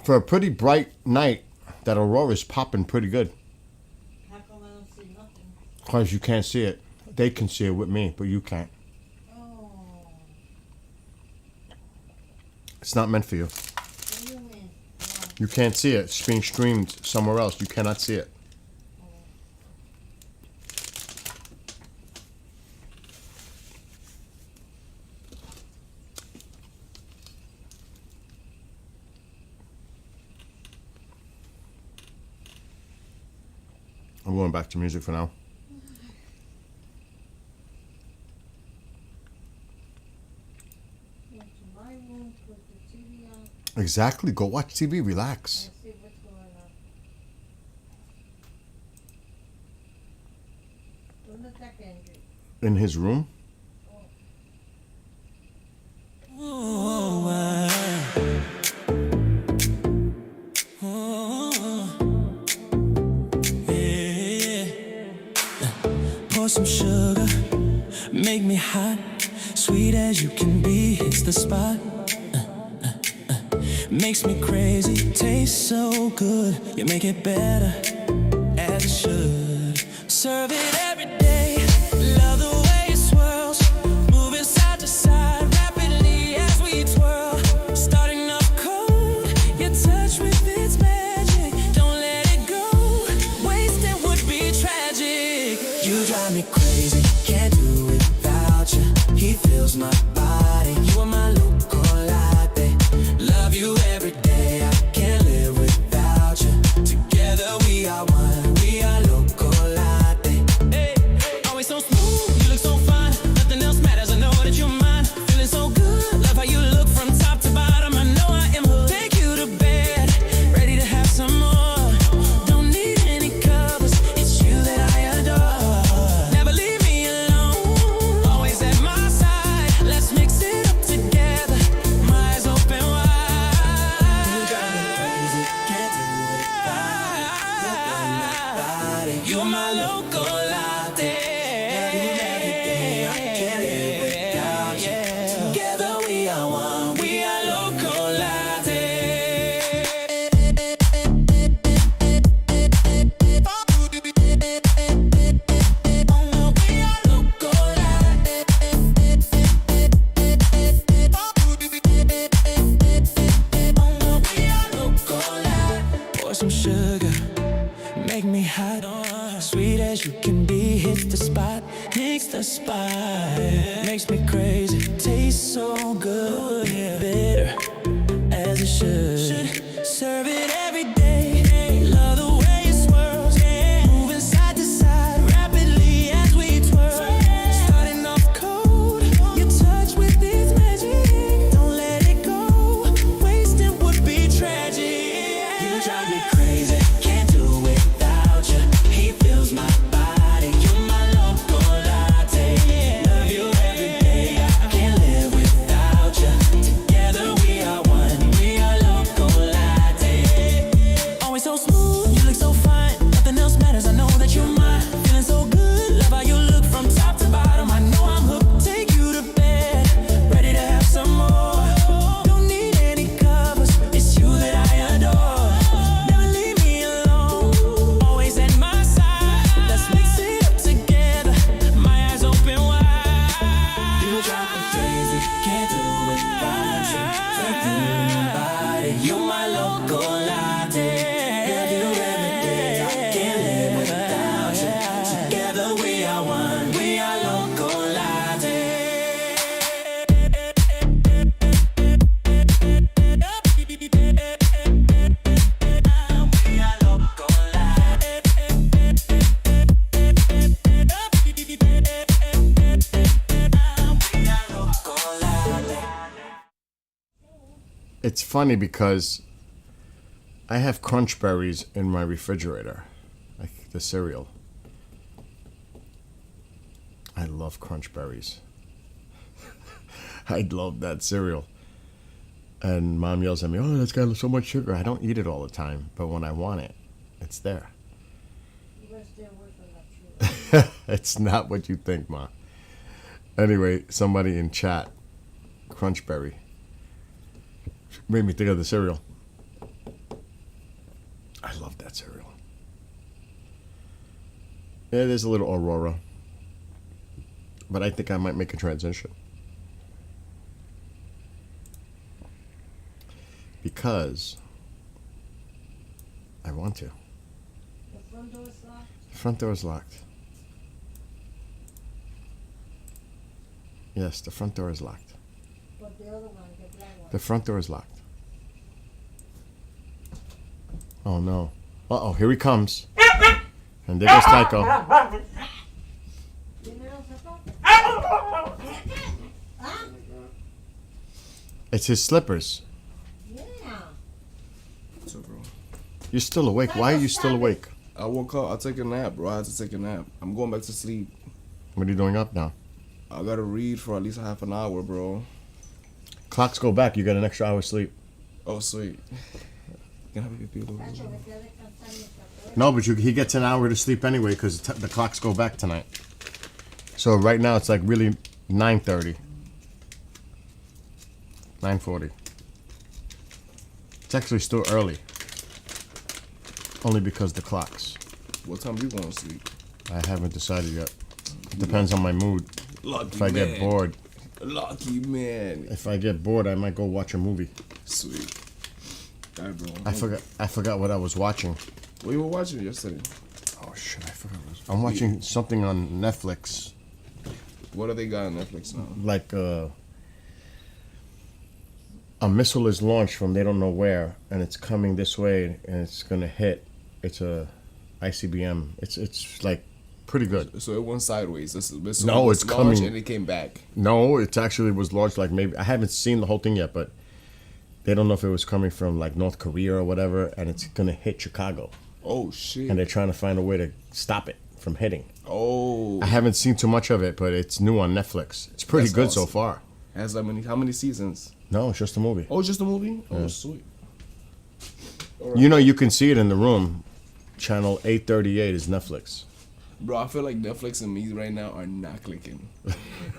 For a pretty bright night, that aurora's popping pretty good. How come I don't see nothing? Because you can't see it. They can see it with me, but you can't. Oh, It's not meant for you. what do you mean? Wow. You can't see it. It's being streamed somewhere else. You cannot see it. I'm going back to music for now. room, put the TV on, Exactly. Go watch TV. Relax. and see what's going on. ¿Dónde está Kendrick? In his room. Pour some sugar, make me hot, sweet as you can be, hits the spot. Makes me crazy, tastes so good, you make it better, as it should. Serve it every day, love the way it swirls, moving side to side, rapidly as we twirl. Starting off cold, your touch with its magic, don't let it go, wasting would be tragic. You drive me crazy, can't do it without you. He fills my body, you are my local latte. Love you every day, I can't live without you. Together we are one, we are local latte. Hey, always so smooth, you look so fine. Nothing else matters, I know that you're mine. Feeling so good, love how you look from top to bottom. I know I am hooked. Take you to bed, ready to have some more. Don't need any covers, it's you that I adore. Never leave me alone, always at my side. Let's mix it up together, my eyes open wide. You drive me crazy, can't do it without you. You're my local latte. Love you every day, I can't live without you. Together we are one, we are local latte. We are local latte. We are local latte. Pour some sugar, make me hot, sweet as you can be, hit the spot, makes me crazy, tastes so good, bitter as it should. Serve it every day, love the way it swirls, moving side to side, rapidly as we twirl. Starting off cold, your touch with its magic, don't let it go, wasting would be tragic. You drive me crazy, can't do without you. He fills my body, you're my local latte. Love you every day, I can't live without you. Together we are one, we are local latte. Always so smooth, you look so fine. Nothing else matters, I know that you're mine. Feeling so good, love how you look from top to bottom. I know I'm hooked, take you to bed, ready to have some more. Don't need any covers, it's you that I adore. Never leave me alone, always at my side. Let's mix it up together, my eyes open wide. You drive me crazy, can't do it without you. Take you in my body, you're my local latte. Love you every day, I can't live without you. Together we are one, we are local latte. We are local latte. We are local latte. It's funny because I have Crunch Berries in my refrigerator, like the cereal. I love Crunch Berries. I love that cereal. And Mom yells at me, "Oh, that's got so much sugar." I don't eat it all the time, but when I want it, it's there. You better stay away from that shit. It's not what you think, Ma. Anyway, somebody in chat, Crunchberry, made me think of the cereal. I love that cereal. Yeah, there's a little Aurora, but I think I might make a transition. Because I want to. The front door is locked. The front door is locked. Yes, the front door is locked. But the other one, the black one. The front door is locked. Oh no. Uh-oh, here he comes. And there goes Tycho. It's his slippers. Yeah. So, bro, You're still awake. Why are you still awake? I woke up. I took a nap, bro. I had to take a nap. I'm going back to sleep. What are you doing up now? I gotta read for at least half an hour, bro. Clocks go back. You got an extra hour sleep. Oh, sweet. Can I have a pipí, bro? Nacho, me quedé descansando esta hora. No, but he gets an hour to sleep anyway because the clocks go back tonight. So right now it's like really 9:30. 9:40. It's actually still early. Only because the clocks. What time you going to sleep? I haven't decided yet. It depends on my mood. Lucky If I get bored. Lucky man. If I get bored, I might go watch a movie. Sweet. All right, bro. I forgot what I was watching. What you were watching yesterday? Oh shit, I forgot. I'm watching something on Netflix. What do they got on Netflix now? Like a missile is launched from they don't know where, and it's coming this way, and it's gonna hit. It's a ICBM. It's like pretty good. So it went sideways. No, it's coming. And it came back. No, it actually was launched like maybe I haven't seen the whole thing yet, but they don't know if it was coming from like North Korea or whatever, and it's gonna hit Chicago, Oh shit. and they're trying to find a way to stop it from hitting. Oh. I haven't seen too much of it, but it's new on Netflix. It's pretty That's good so awesome. far. Has how many seasons? No, it's just a movie. Oh, just a movie? Oh, sweet. You know, you can see it in the room. Channel 838 is Netflix. Bro, I feel like Netflix and me right now are not clicking.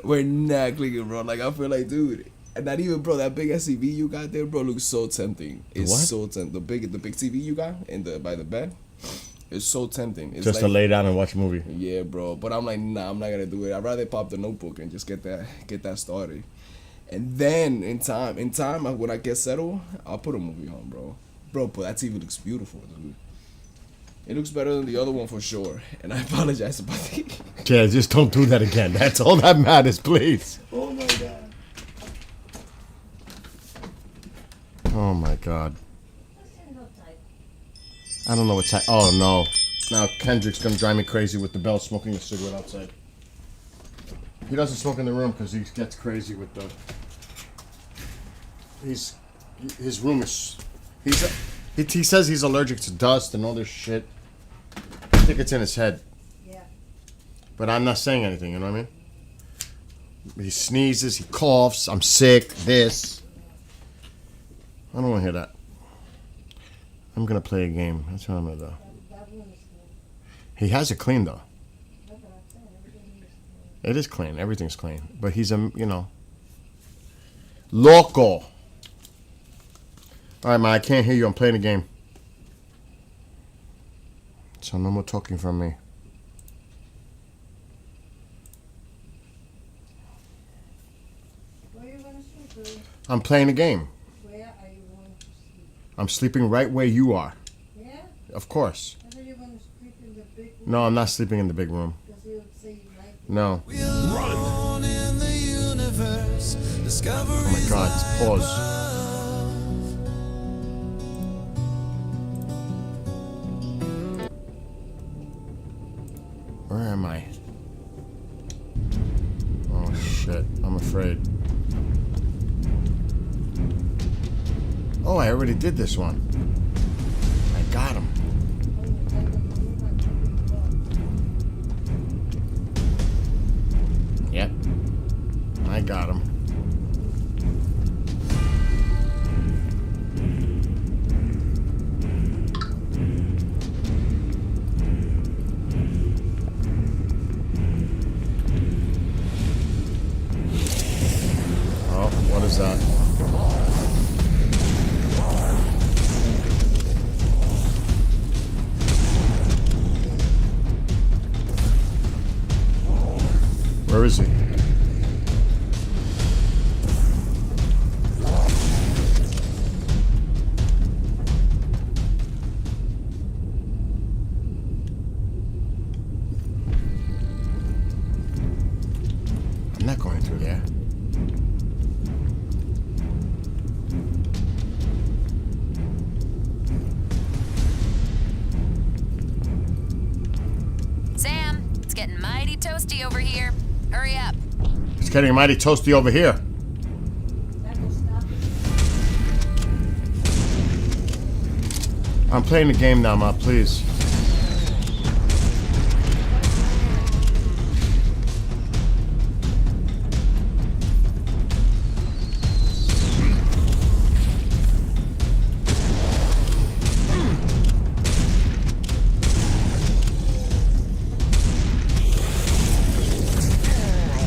We're not clicking, bro. Like, I feel like, dude, and not even, bro, that big SCV you got there, bro, looks so tempting. It's what? so tempting. The big TV you got by the bed, it's so tempting. It's Just like, to lay down and watch a movie. yeah, bro. But I'm like, nah, I'm not gonna do it. I'd rather pop the notebook and just get that started. And then in time, when I get settled, I'll put a movie on, bro. Bro, but that TV looks beautiful, dude. It looks better than the other one for sure. And I apologize about that. Yeah, just don't do that again. That's all that matters, please. Oh my god. Oh my God. What's in no type? I don't know what's oh no. Now Kendrick's gonna drive me crazy with the bell smoking a cigarette outside. He doesn't smoke in the room because he gets crazy with the. His room is. He says he's allergic to dust and all this shit. I think it's in his head. Yeah. But I'm not saying anything, you know what I mean? He sneezes, he coughs, I'm sick, this. I don't want to hear that. I'm going to play a game. That's what I'm going to do. That room is cool. He has it clean, though. That's what I'm saying. Everything is cool. It is clean. Everything's clean. But he's a, loco. All right, man, I can't hear you. I'm playing a game. So no more talking from me. Where you gonna sleep, Billy? I'm playing a game. Where are you going to sleep? I'm sleeping right where you are. Yeah? Of course. I thought you were gonna sleep in the big room. No, I'm not sleeping in the big room. Because he would say you like it. No. Alone in the universe, Oh my God. Pause. Where am I? Oh shit. I'm afraid. Oh, I already did this one. I got him. Oh, you like the room and the big Yep. I got him. Oh, what is that? Where is he? I'm not going through there. Sam, it's getting mighty toasty over here. Hurry up. It's getting mighty toasty over here. That will stop it. I'm playing the game now, Ma, please.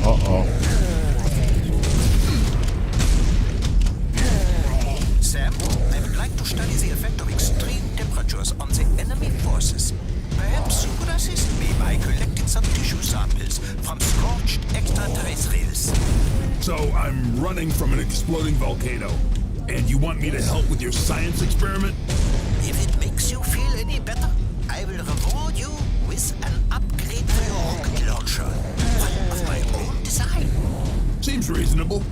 Uh-oh. Sam, I would like to study the effect of extreme temperatures on the enemy forces. Perhaps you could assist me by collecting some tissue samples from scorched extraterrestrials. So I'm running from an exploding volcano, and you want me to help with your science experiment? If it makes you feel any better, I will reward you with an upgrade for your rocket launcher. One of my own design. Seems reasonable.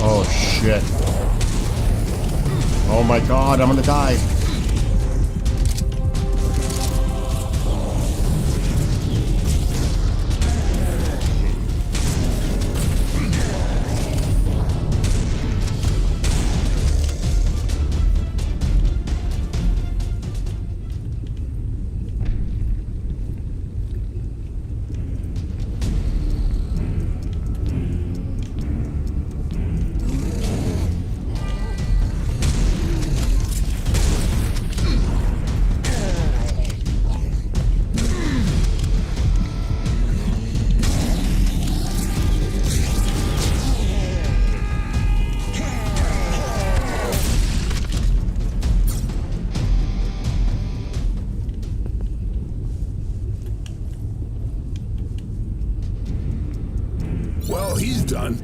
Oh, shit. Oh my god, I'm gonna die. Well, he's done.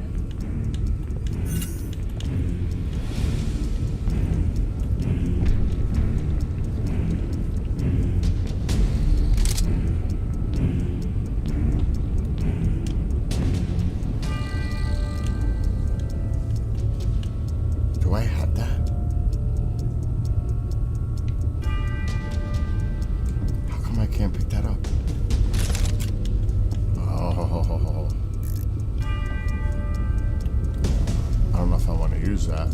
Do I have that? How come I can't pick that up? Oh. I don't know if I want to use that.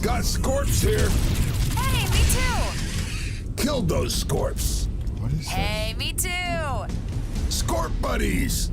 Got Scorps here. Hey, me too. Killed those Scorps. What is that? Hey, me too. Scorp buddies.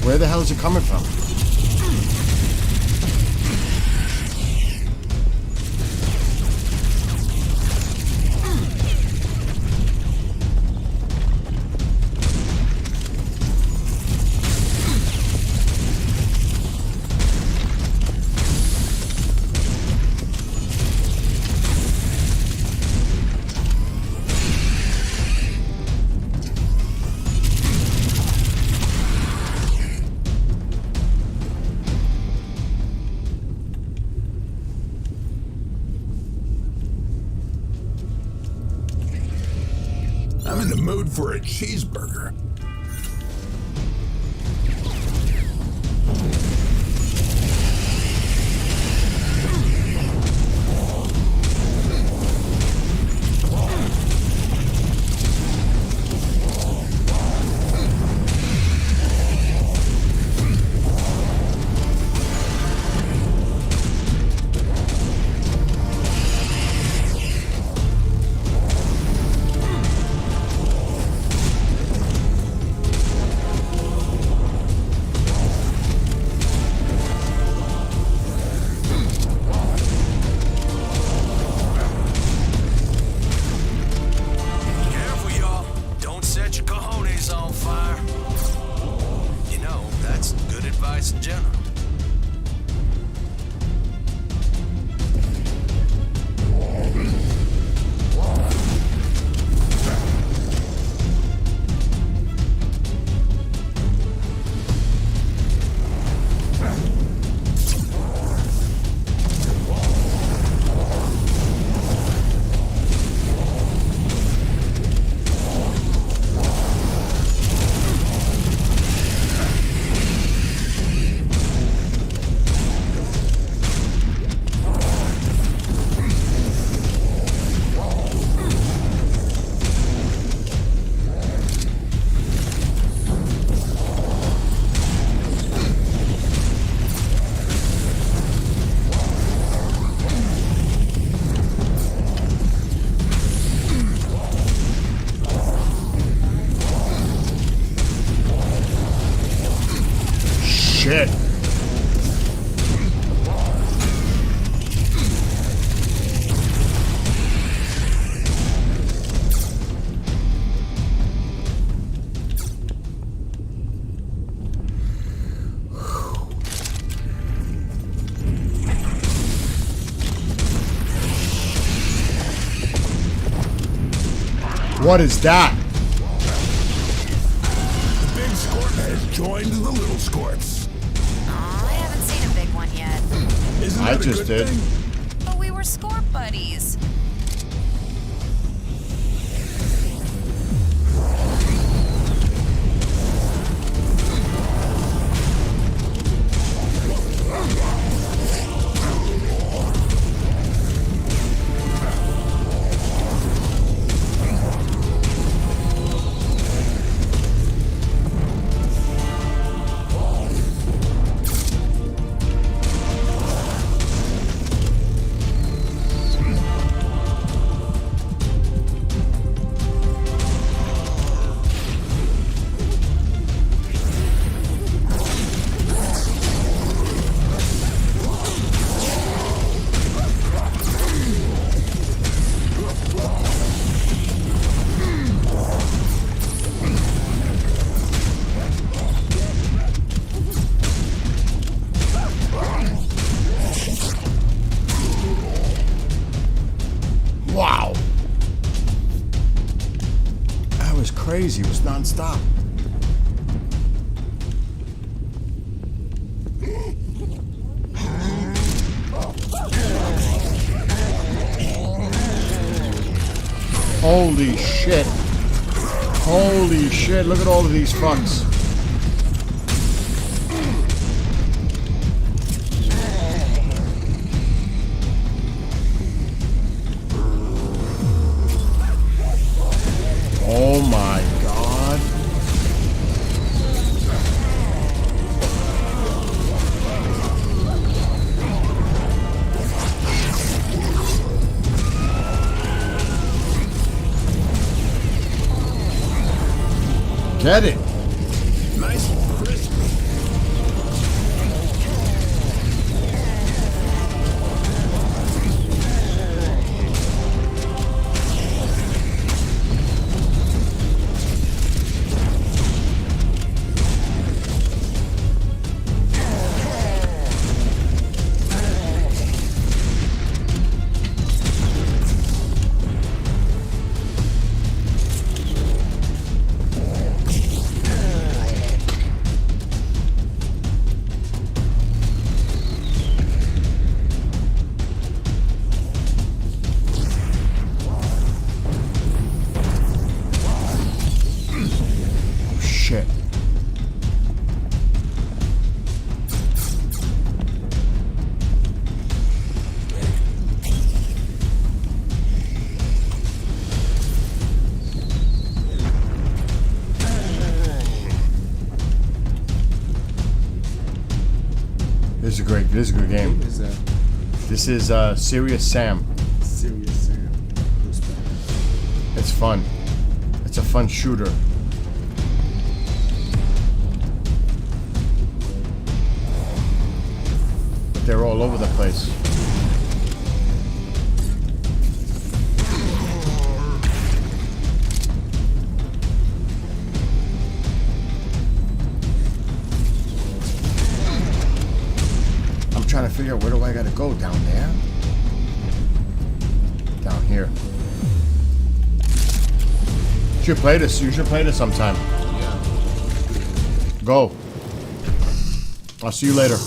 Where the hell is it coming from? I'm in the mood for a cheeseburger. What is that? The big Scorp has joined the little Scorps. Aw, I haven't seen a big one yet. Isn't I that a just good did. thing? But we were Scorp buddies. Wow. That was crazy. It was non-stop. Holy shit. Holy shit. Look at all of these fucks. Oh my god. Get it. Nice and crispy. Shit. This is a good game. What is that? This is Serious Sam. Serious Sam. Respect. It's fun. It's a fun shooter. But they're all over the place. I'm trying to figure out where do I gotta go? Down there? Down here. You should play this. You should play this sometime. Yeah. Go. I'll see you later.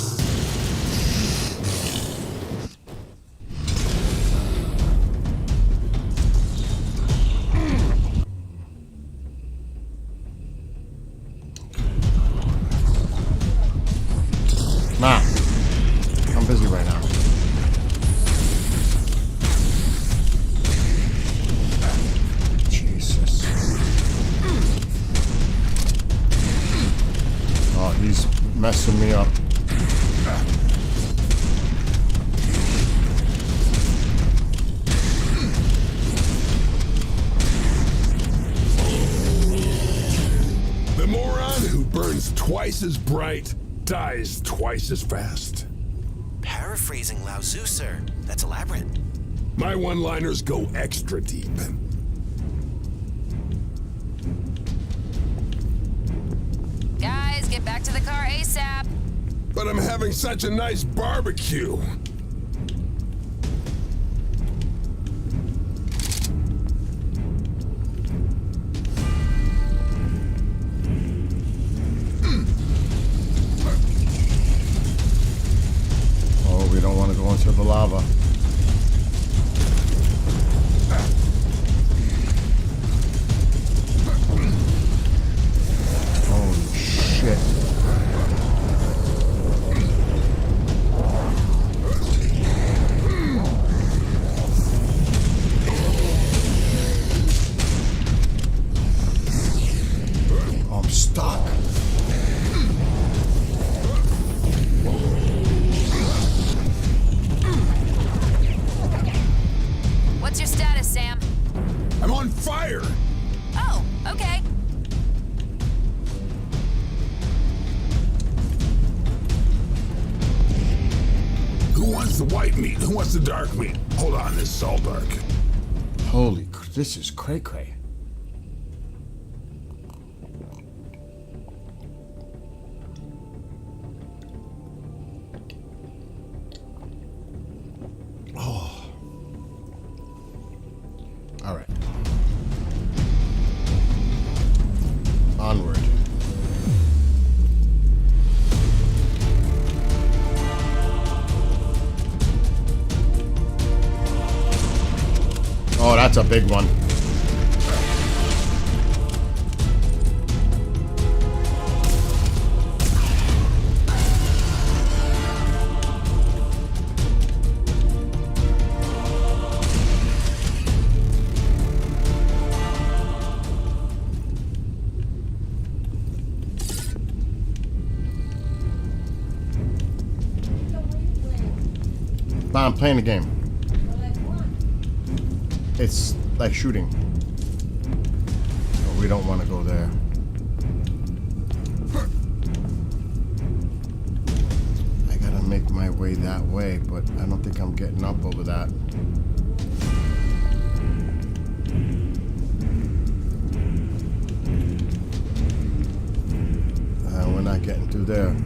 Nah. I'm busy right now. Jesus. Oh, he's messing me up. The moron who burns twice as bright dies twice as fast. Paraphrasing Lao Tzu, sir. That's elaborate. My one-liners go extra deep. Guys, get back to the car ASAP. But I'm having such a nice barbecue. on fire! Oh, okay. Who wants the white meat? Who wants the dark meat? Hold on, this is all dark. Holy, this is cray cray. Oh. All right. Onward. Oh, that's a big one. Nah, I'm playing the game. It's like shooting. But we don't want to go there. I gotta make my way that way, but I don't think I'm getting up over that. We're not getting through there.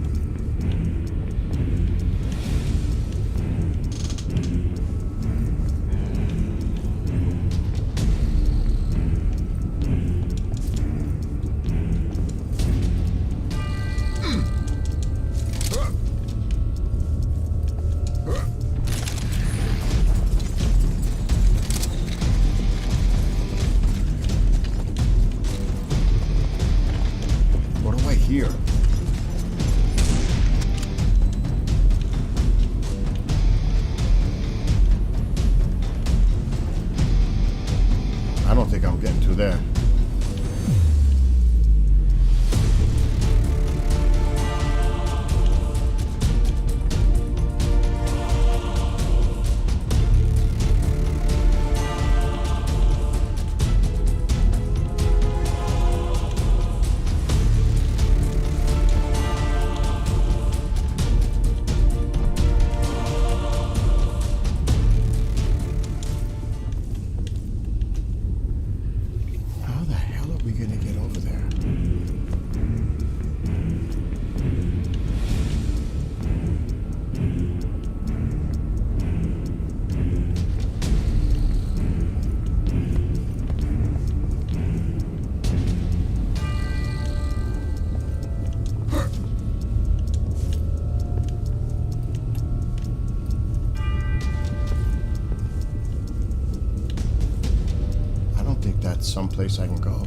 Here. I don't think I'm getting through there. Someplace I can go.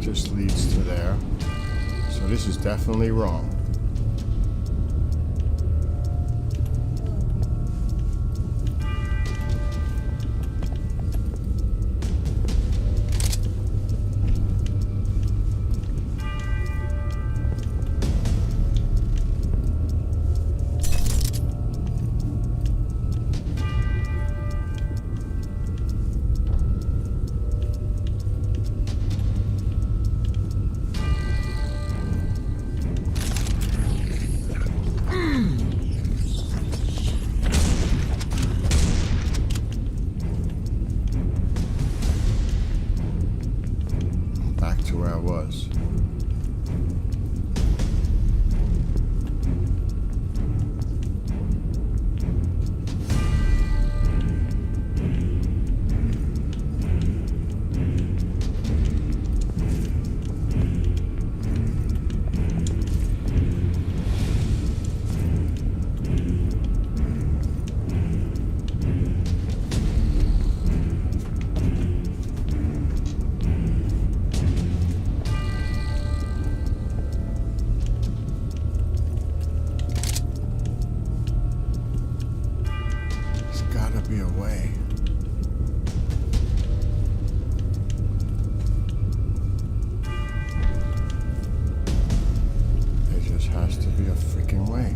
Just leads to there. So this is definitely wrong. to where I was. Be a way. There just has to be a freaking way.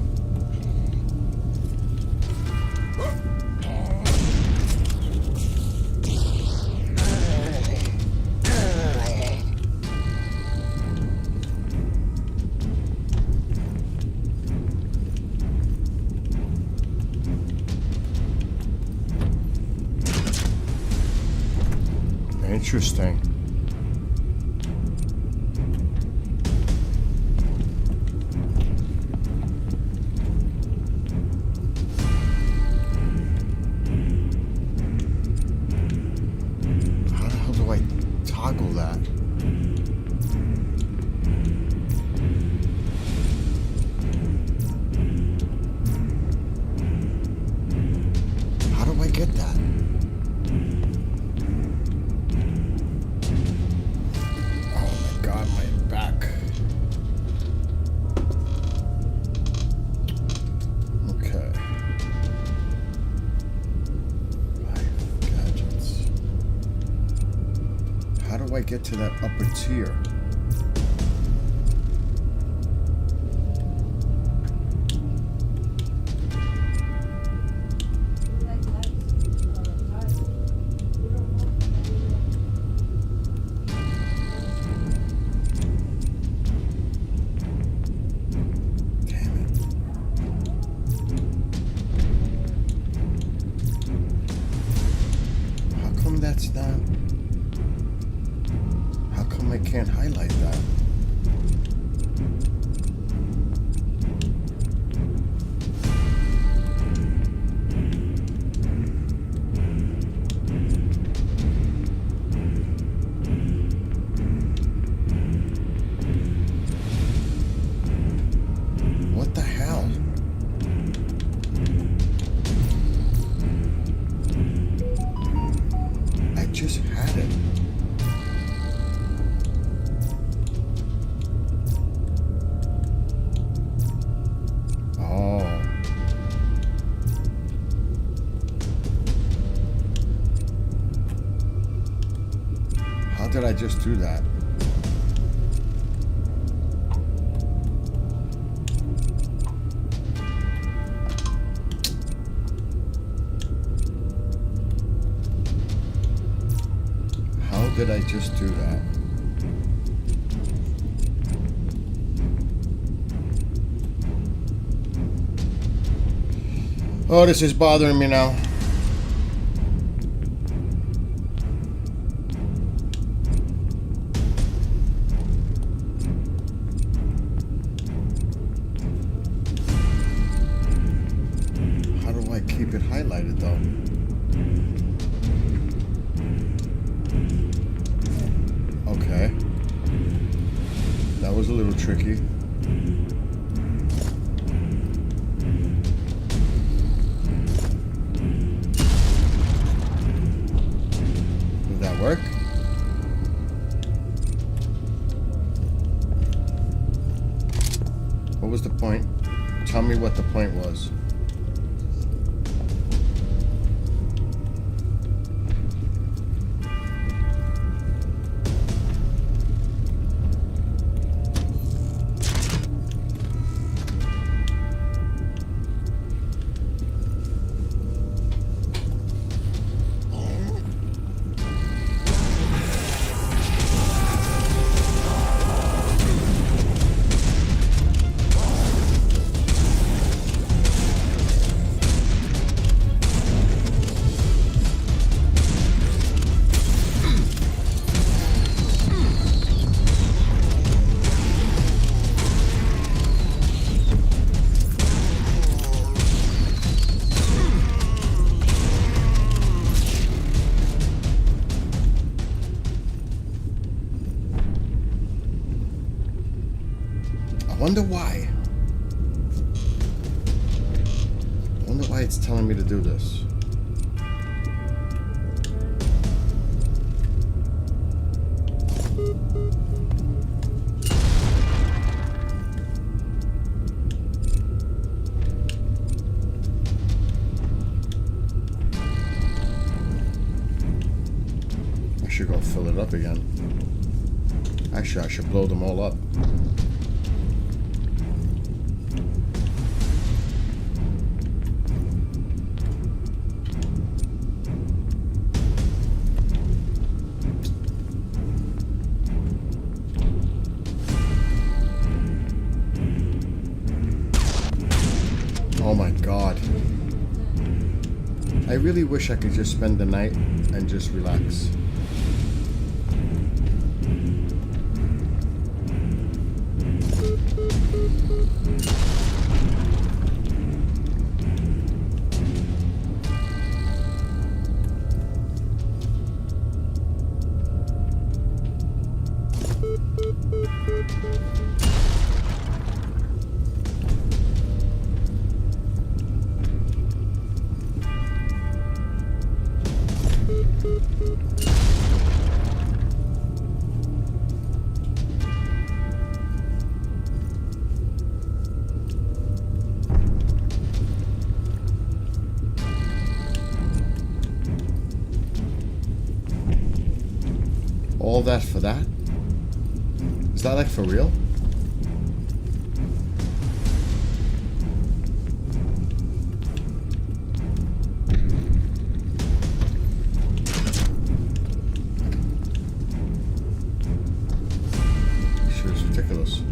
Interesting. How the hell do I toggle that? How do I get that? I get to that upper tier? Damn it. How come that's not... I can't highlight that. What the hell? I just had it. How did I just do that? How did I just do that? Oh, this is bothering me now. How do I keep it highlighted though? Okay. That was a little tricky. Did that work? What was the point? Tell me what the point was. Wonder why. Wonder why it's telling me to do this. I should go fill it up again. Actually, I should blow them all up. Oh my God. I really wish I could just spend the night and just relax. All that for that? Is that like for real? Sure, it's ridiculous.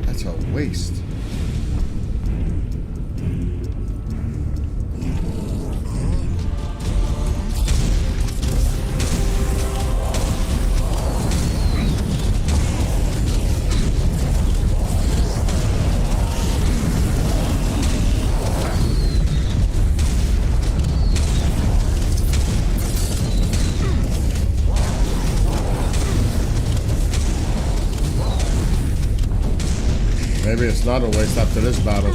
That's a waste. Maybe it's not a waste after this battle.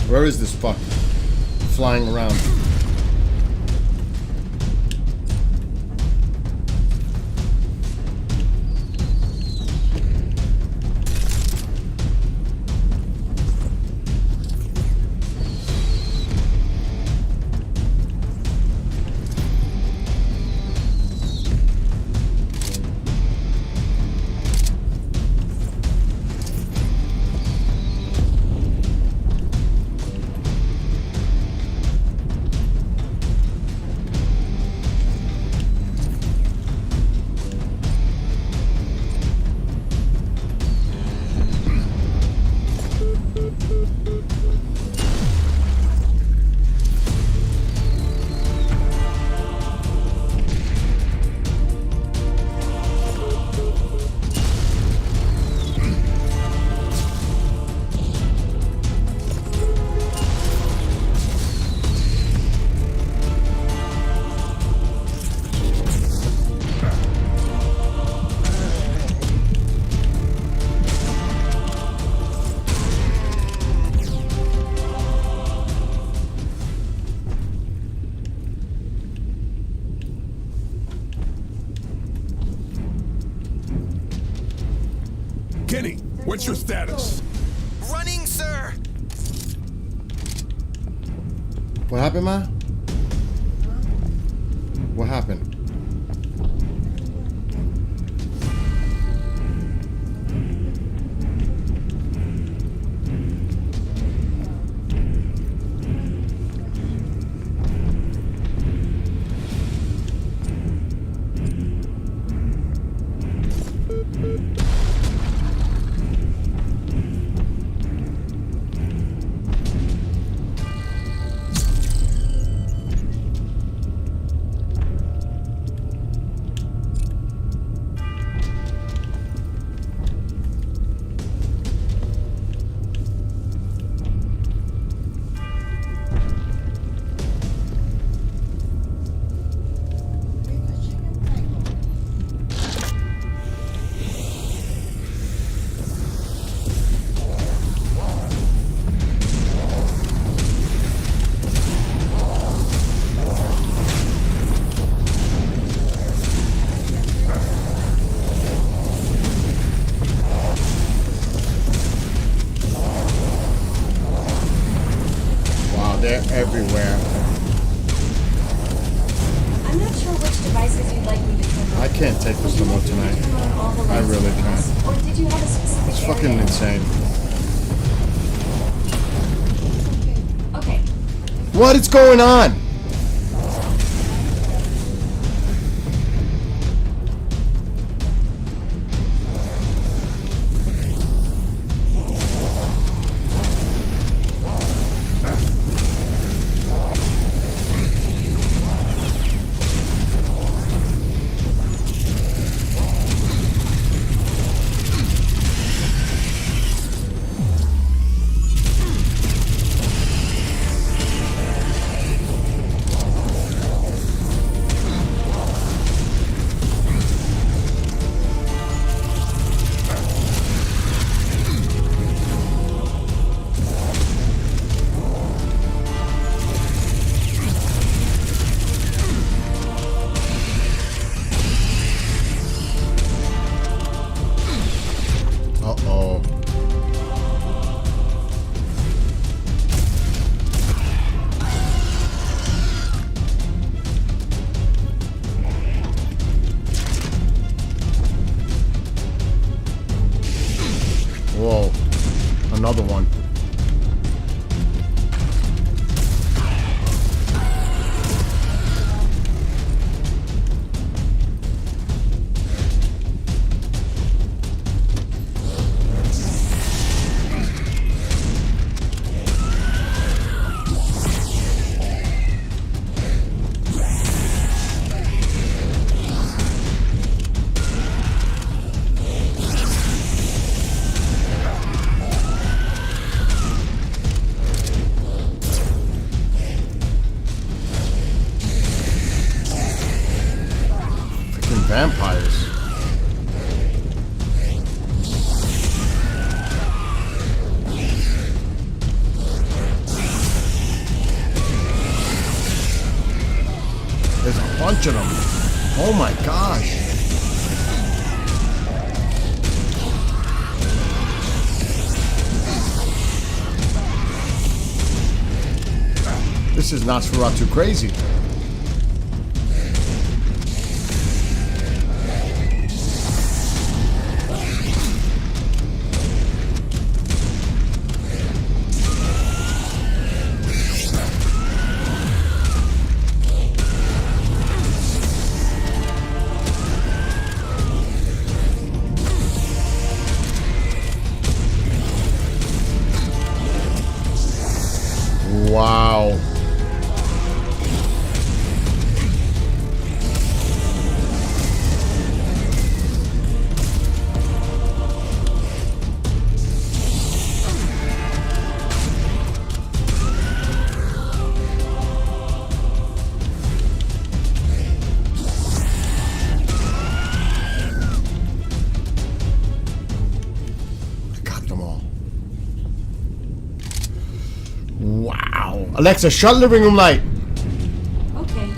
Where is this fuck flying around? Kenny, what's your status? Running, sir. What happened, Ma? What happened? everywhere. I'm not sure which devices you'd like me to turn on. I can't take this no more tonight. Turn on all the I lights really at once, can't. Or did you have a specific It's area? fucking insane. Okay. What is going on? Uh-oh. Whoa. Another one. Freaking vampires. There's a bunch of them. Oh my gosh. This is Nosferatu crazy. Wow. I got them all. Wow. Alexa, shut living room light. Okay.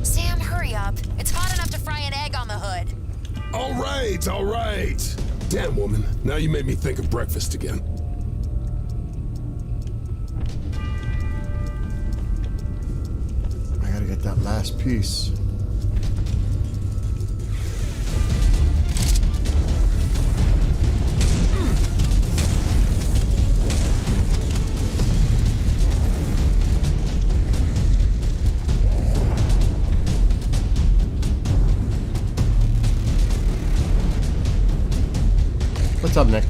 Sam, hurry up. It's hot enough to fry an egg on the hood. All right, all right. Damn, woman. Now you made me think of breakfast again. I gotta get that last piece. What's up, Nick?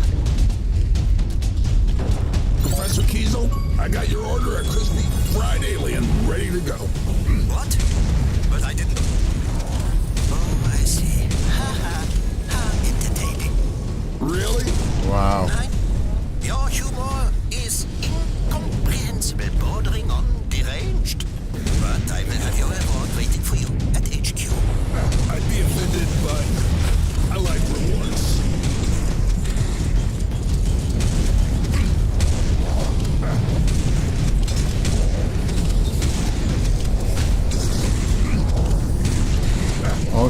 Professor Kiesel, I got your order, a crispy fried alien, ready to go. What? But I didn't. Oh, I see. Ha ha. How entertaining. Really? Wow. Your humor is incomprehensible, bordering on deranged. But I will have your reward waiting for you at HQ. I'd be offended, but I like rewards.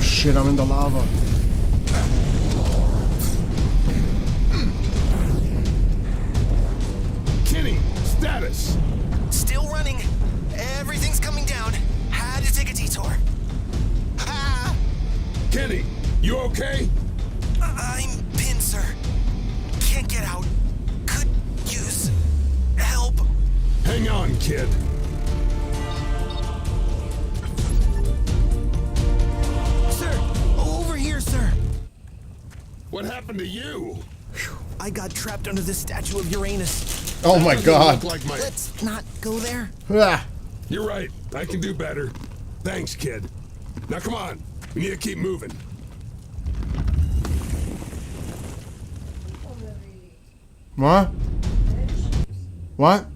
shit, I'm in the lava. Kenny, status. Still running. Everything's coming down. Had to take a detour. Ah! Kenny, you okay? I'm pinned, sir. Can't get out. Could use help. Hang on, kid. Sir, over here, sir. What happened to you? I got trapped under the statue of Uranus. Oh my Doesn't god. look like my... Let's not go there. Ah. You're right. I can do better. Thanks, kid. Now come on. We need to keep moving. What? What?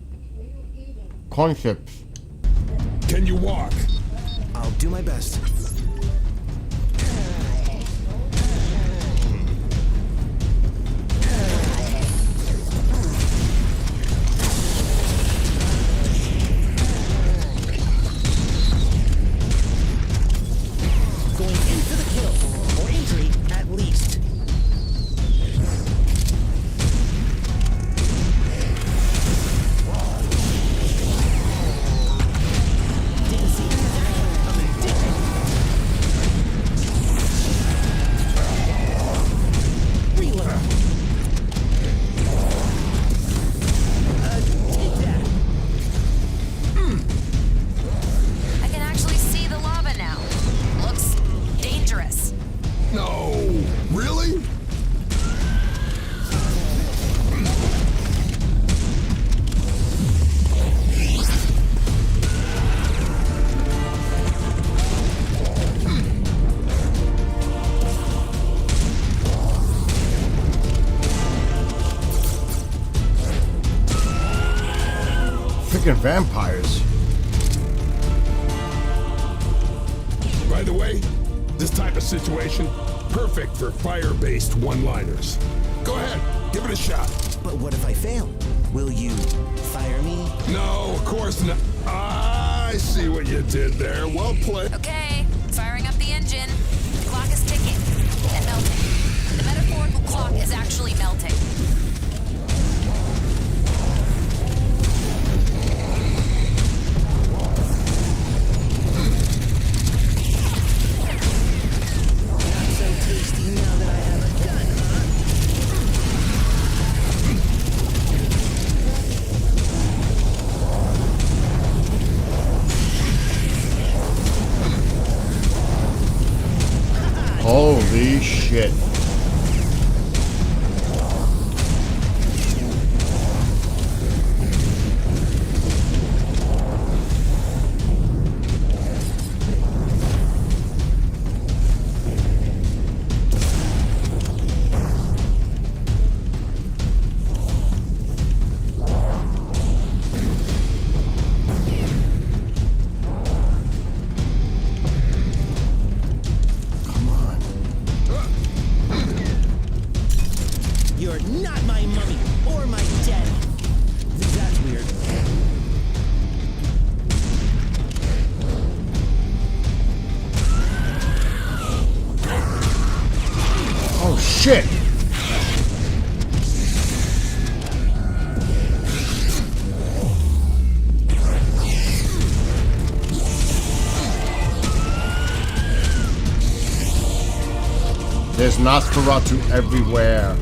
Corn chips. Can you walk? I'll do my best. Going in for the kill, or injury at least. I can actually see the lava now. Looks dangerous. No. Really? Freaking vampires. By the way, this type of situation, perfect for fire-based one-liners. Go ahead, give it a shot. But what if I fail? Will you fire me? No, of course not. I see what you did there. Well played. Okay, firing up the engine. The clock is ticking and melting. The metaphorical clock is actually melting. Not so tasty now that I have a gun, huh? Holy shit. You're not my mummy or my daddy. That's weird. Oh shit. There's Nosferatu everywhere.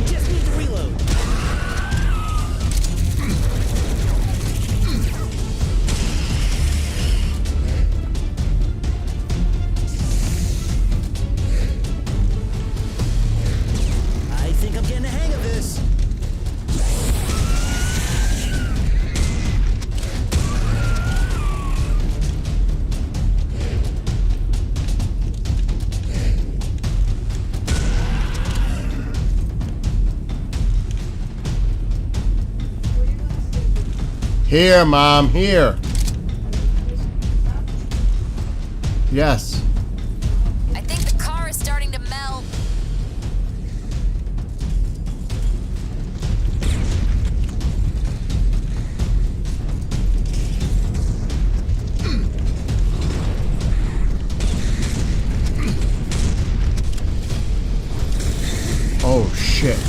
Just need to reload. Here, Mom, here. Yes. I think the car is starting to melt. Oh, shit.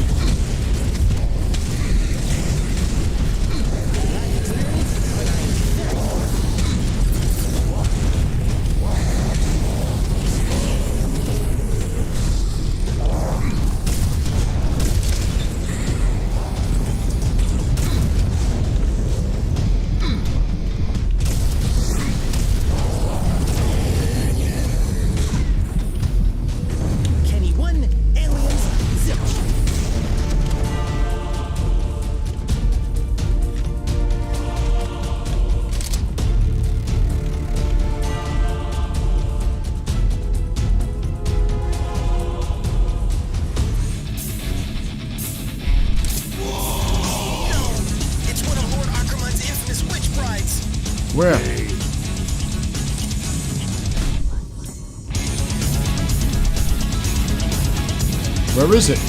Kenny 1, aliens, zilch. It's one of Lord Ackerman's infamous witch brides. Where? Where is it?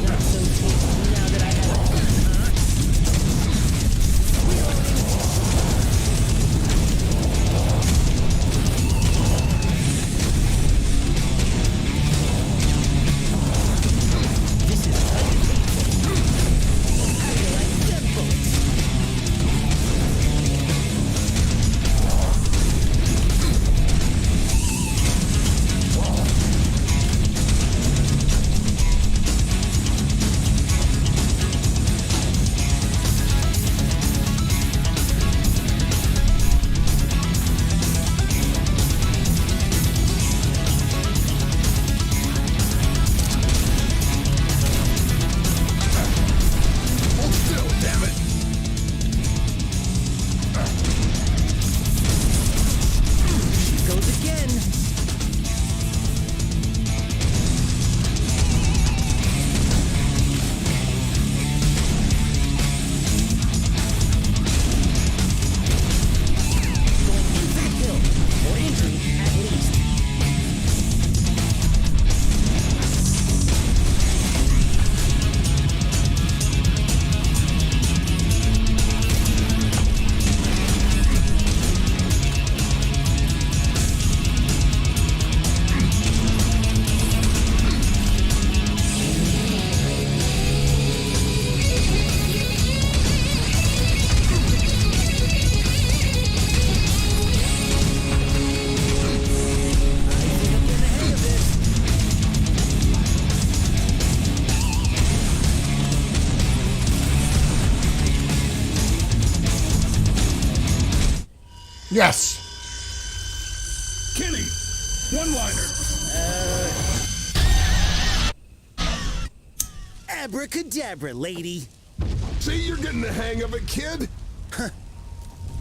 Not so tasty now that I have a gun, huh? This is painful. How do you like them bullets? Hold still, damn it. She goes again. Going in for the kill, or injury at least. Yes. Kenny, one-liner. Abracadabra, lady. See, you're getting the hang of it, kid.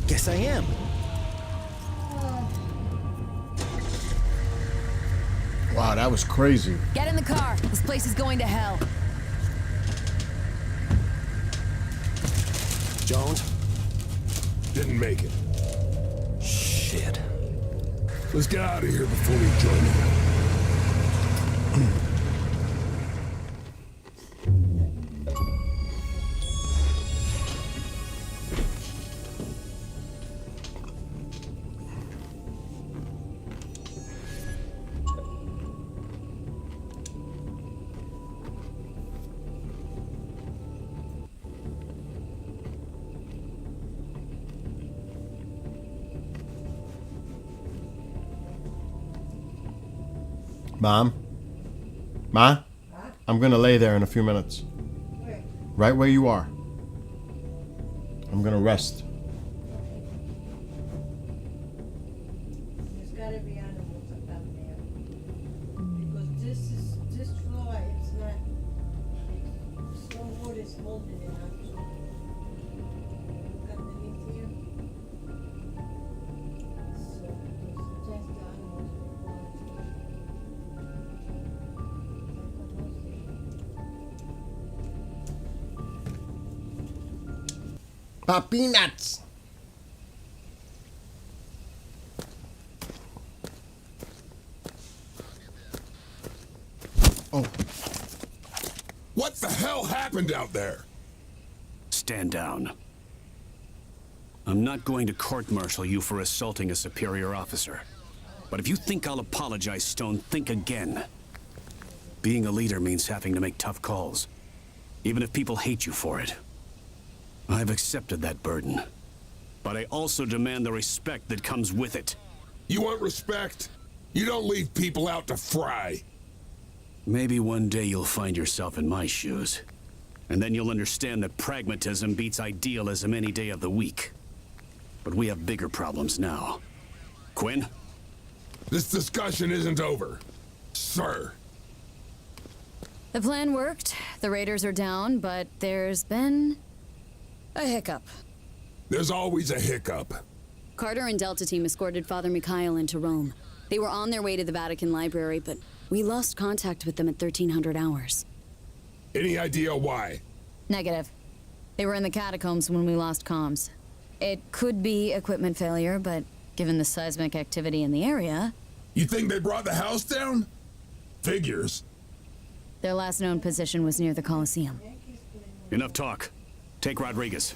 Guess I am. Wow, that was crazy. Get in the car. This place is going to hell. Jones? Didn't make it. Shit. Let's get out of here before we join them. Mom? Ma? I'm gonna lay there in a few minutes. Where? Right where you are. I'm gonna rest. There's gotta be animals up down there. Because this floor, it's not, stone wood is holding it up. Look underneath here. Papi nuts. Oh. What the hell happened out there? Stand down. I'm not going to court-martial you for assaulting a superior officer. But if you think I'll apologize, Stone, think again. Being a leader means having to make tough calls, even if people hate you for it. I've accepted that burden, but I also demand the respect that comes with it. You want respect? You don't leave people out to fry. Maybe one day you'll find yourself in my shoes, and then you'll understand that pragmatism beats idealism any day of the week. But we have bigger problems now. Quinn? This discussion isn't over, sir. The plan worked. The raiders are down, but there's been a hiccup. There's always a hiccup. Carter and Delta Team escorted Father Mikhail into Rome. They were on their way to the Vatican Library, but we lost contact with them at 1300 hours. Any idea why? Negative. They were in the catacombs when we lost comms. It could be equipment failure, but given the seismic activity in the area... You think they brought the house down? Figures. Their last known position was near the Colosseum. Enough talk. Take Rodriguez.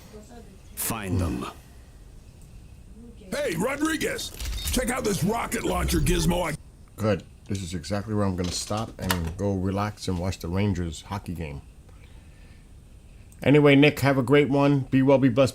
Find them. Hey, Rodriguez! Check out this rocket launcher gizmo I... Good. This is exactly where I'm going to stop and go relax and watch the Rangers hockey game. Anyway, Nick, have a great one. Be well, be blessed.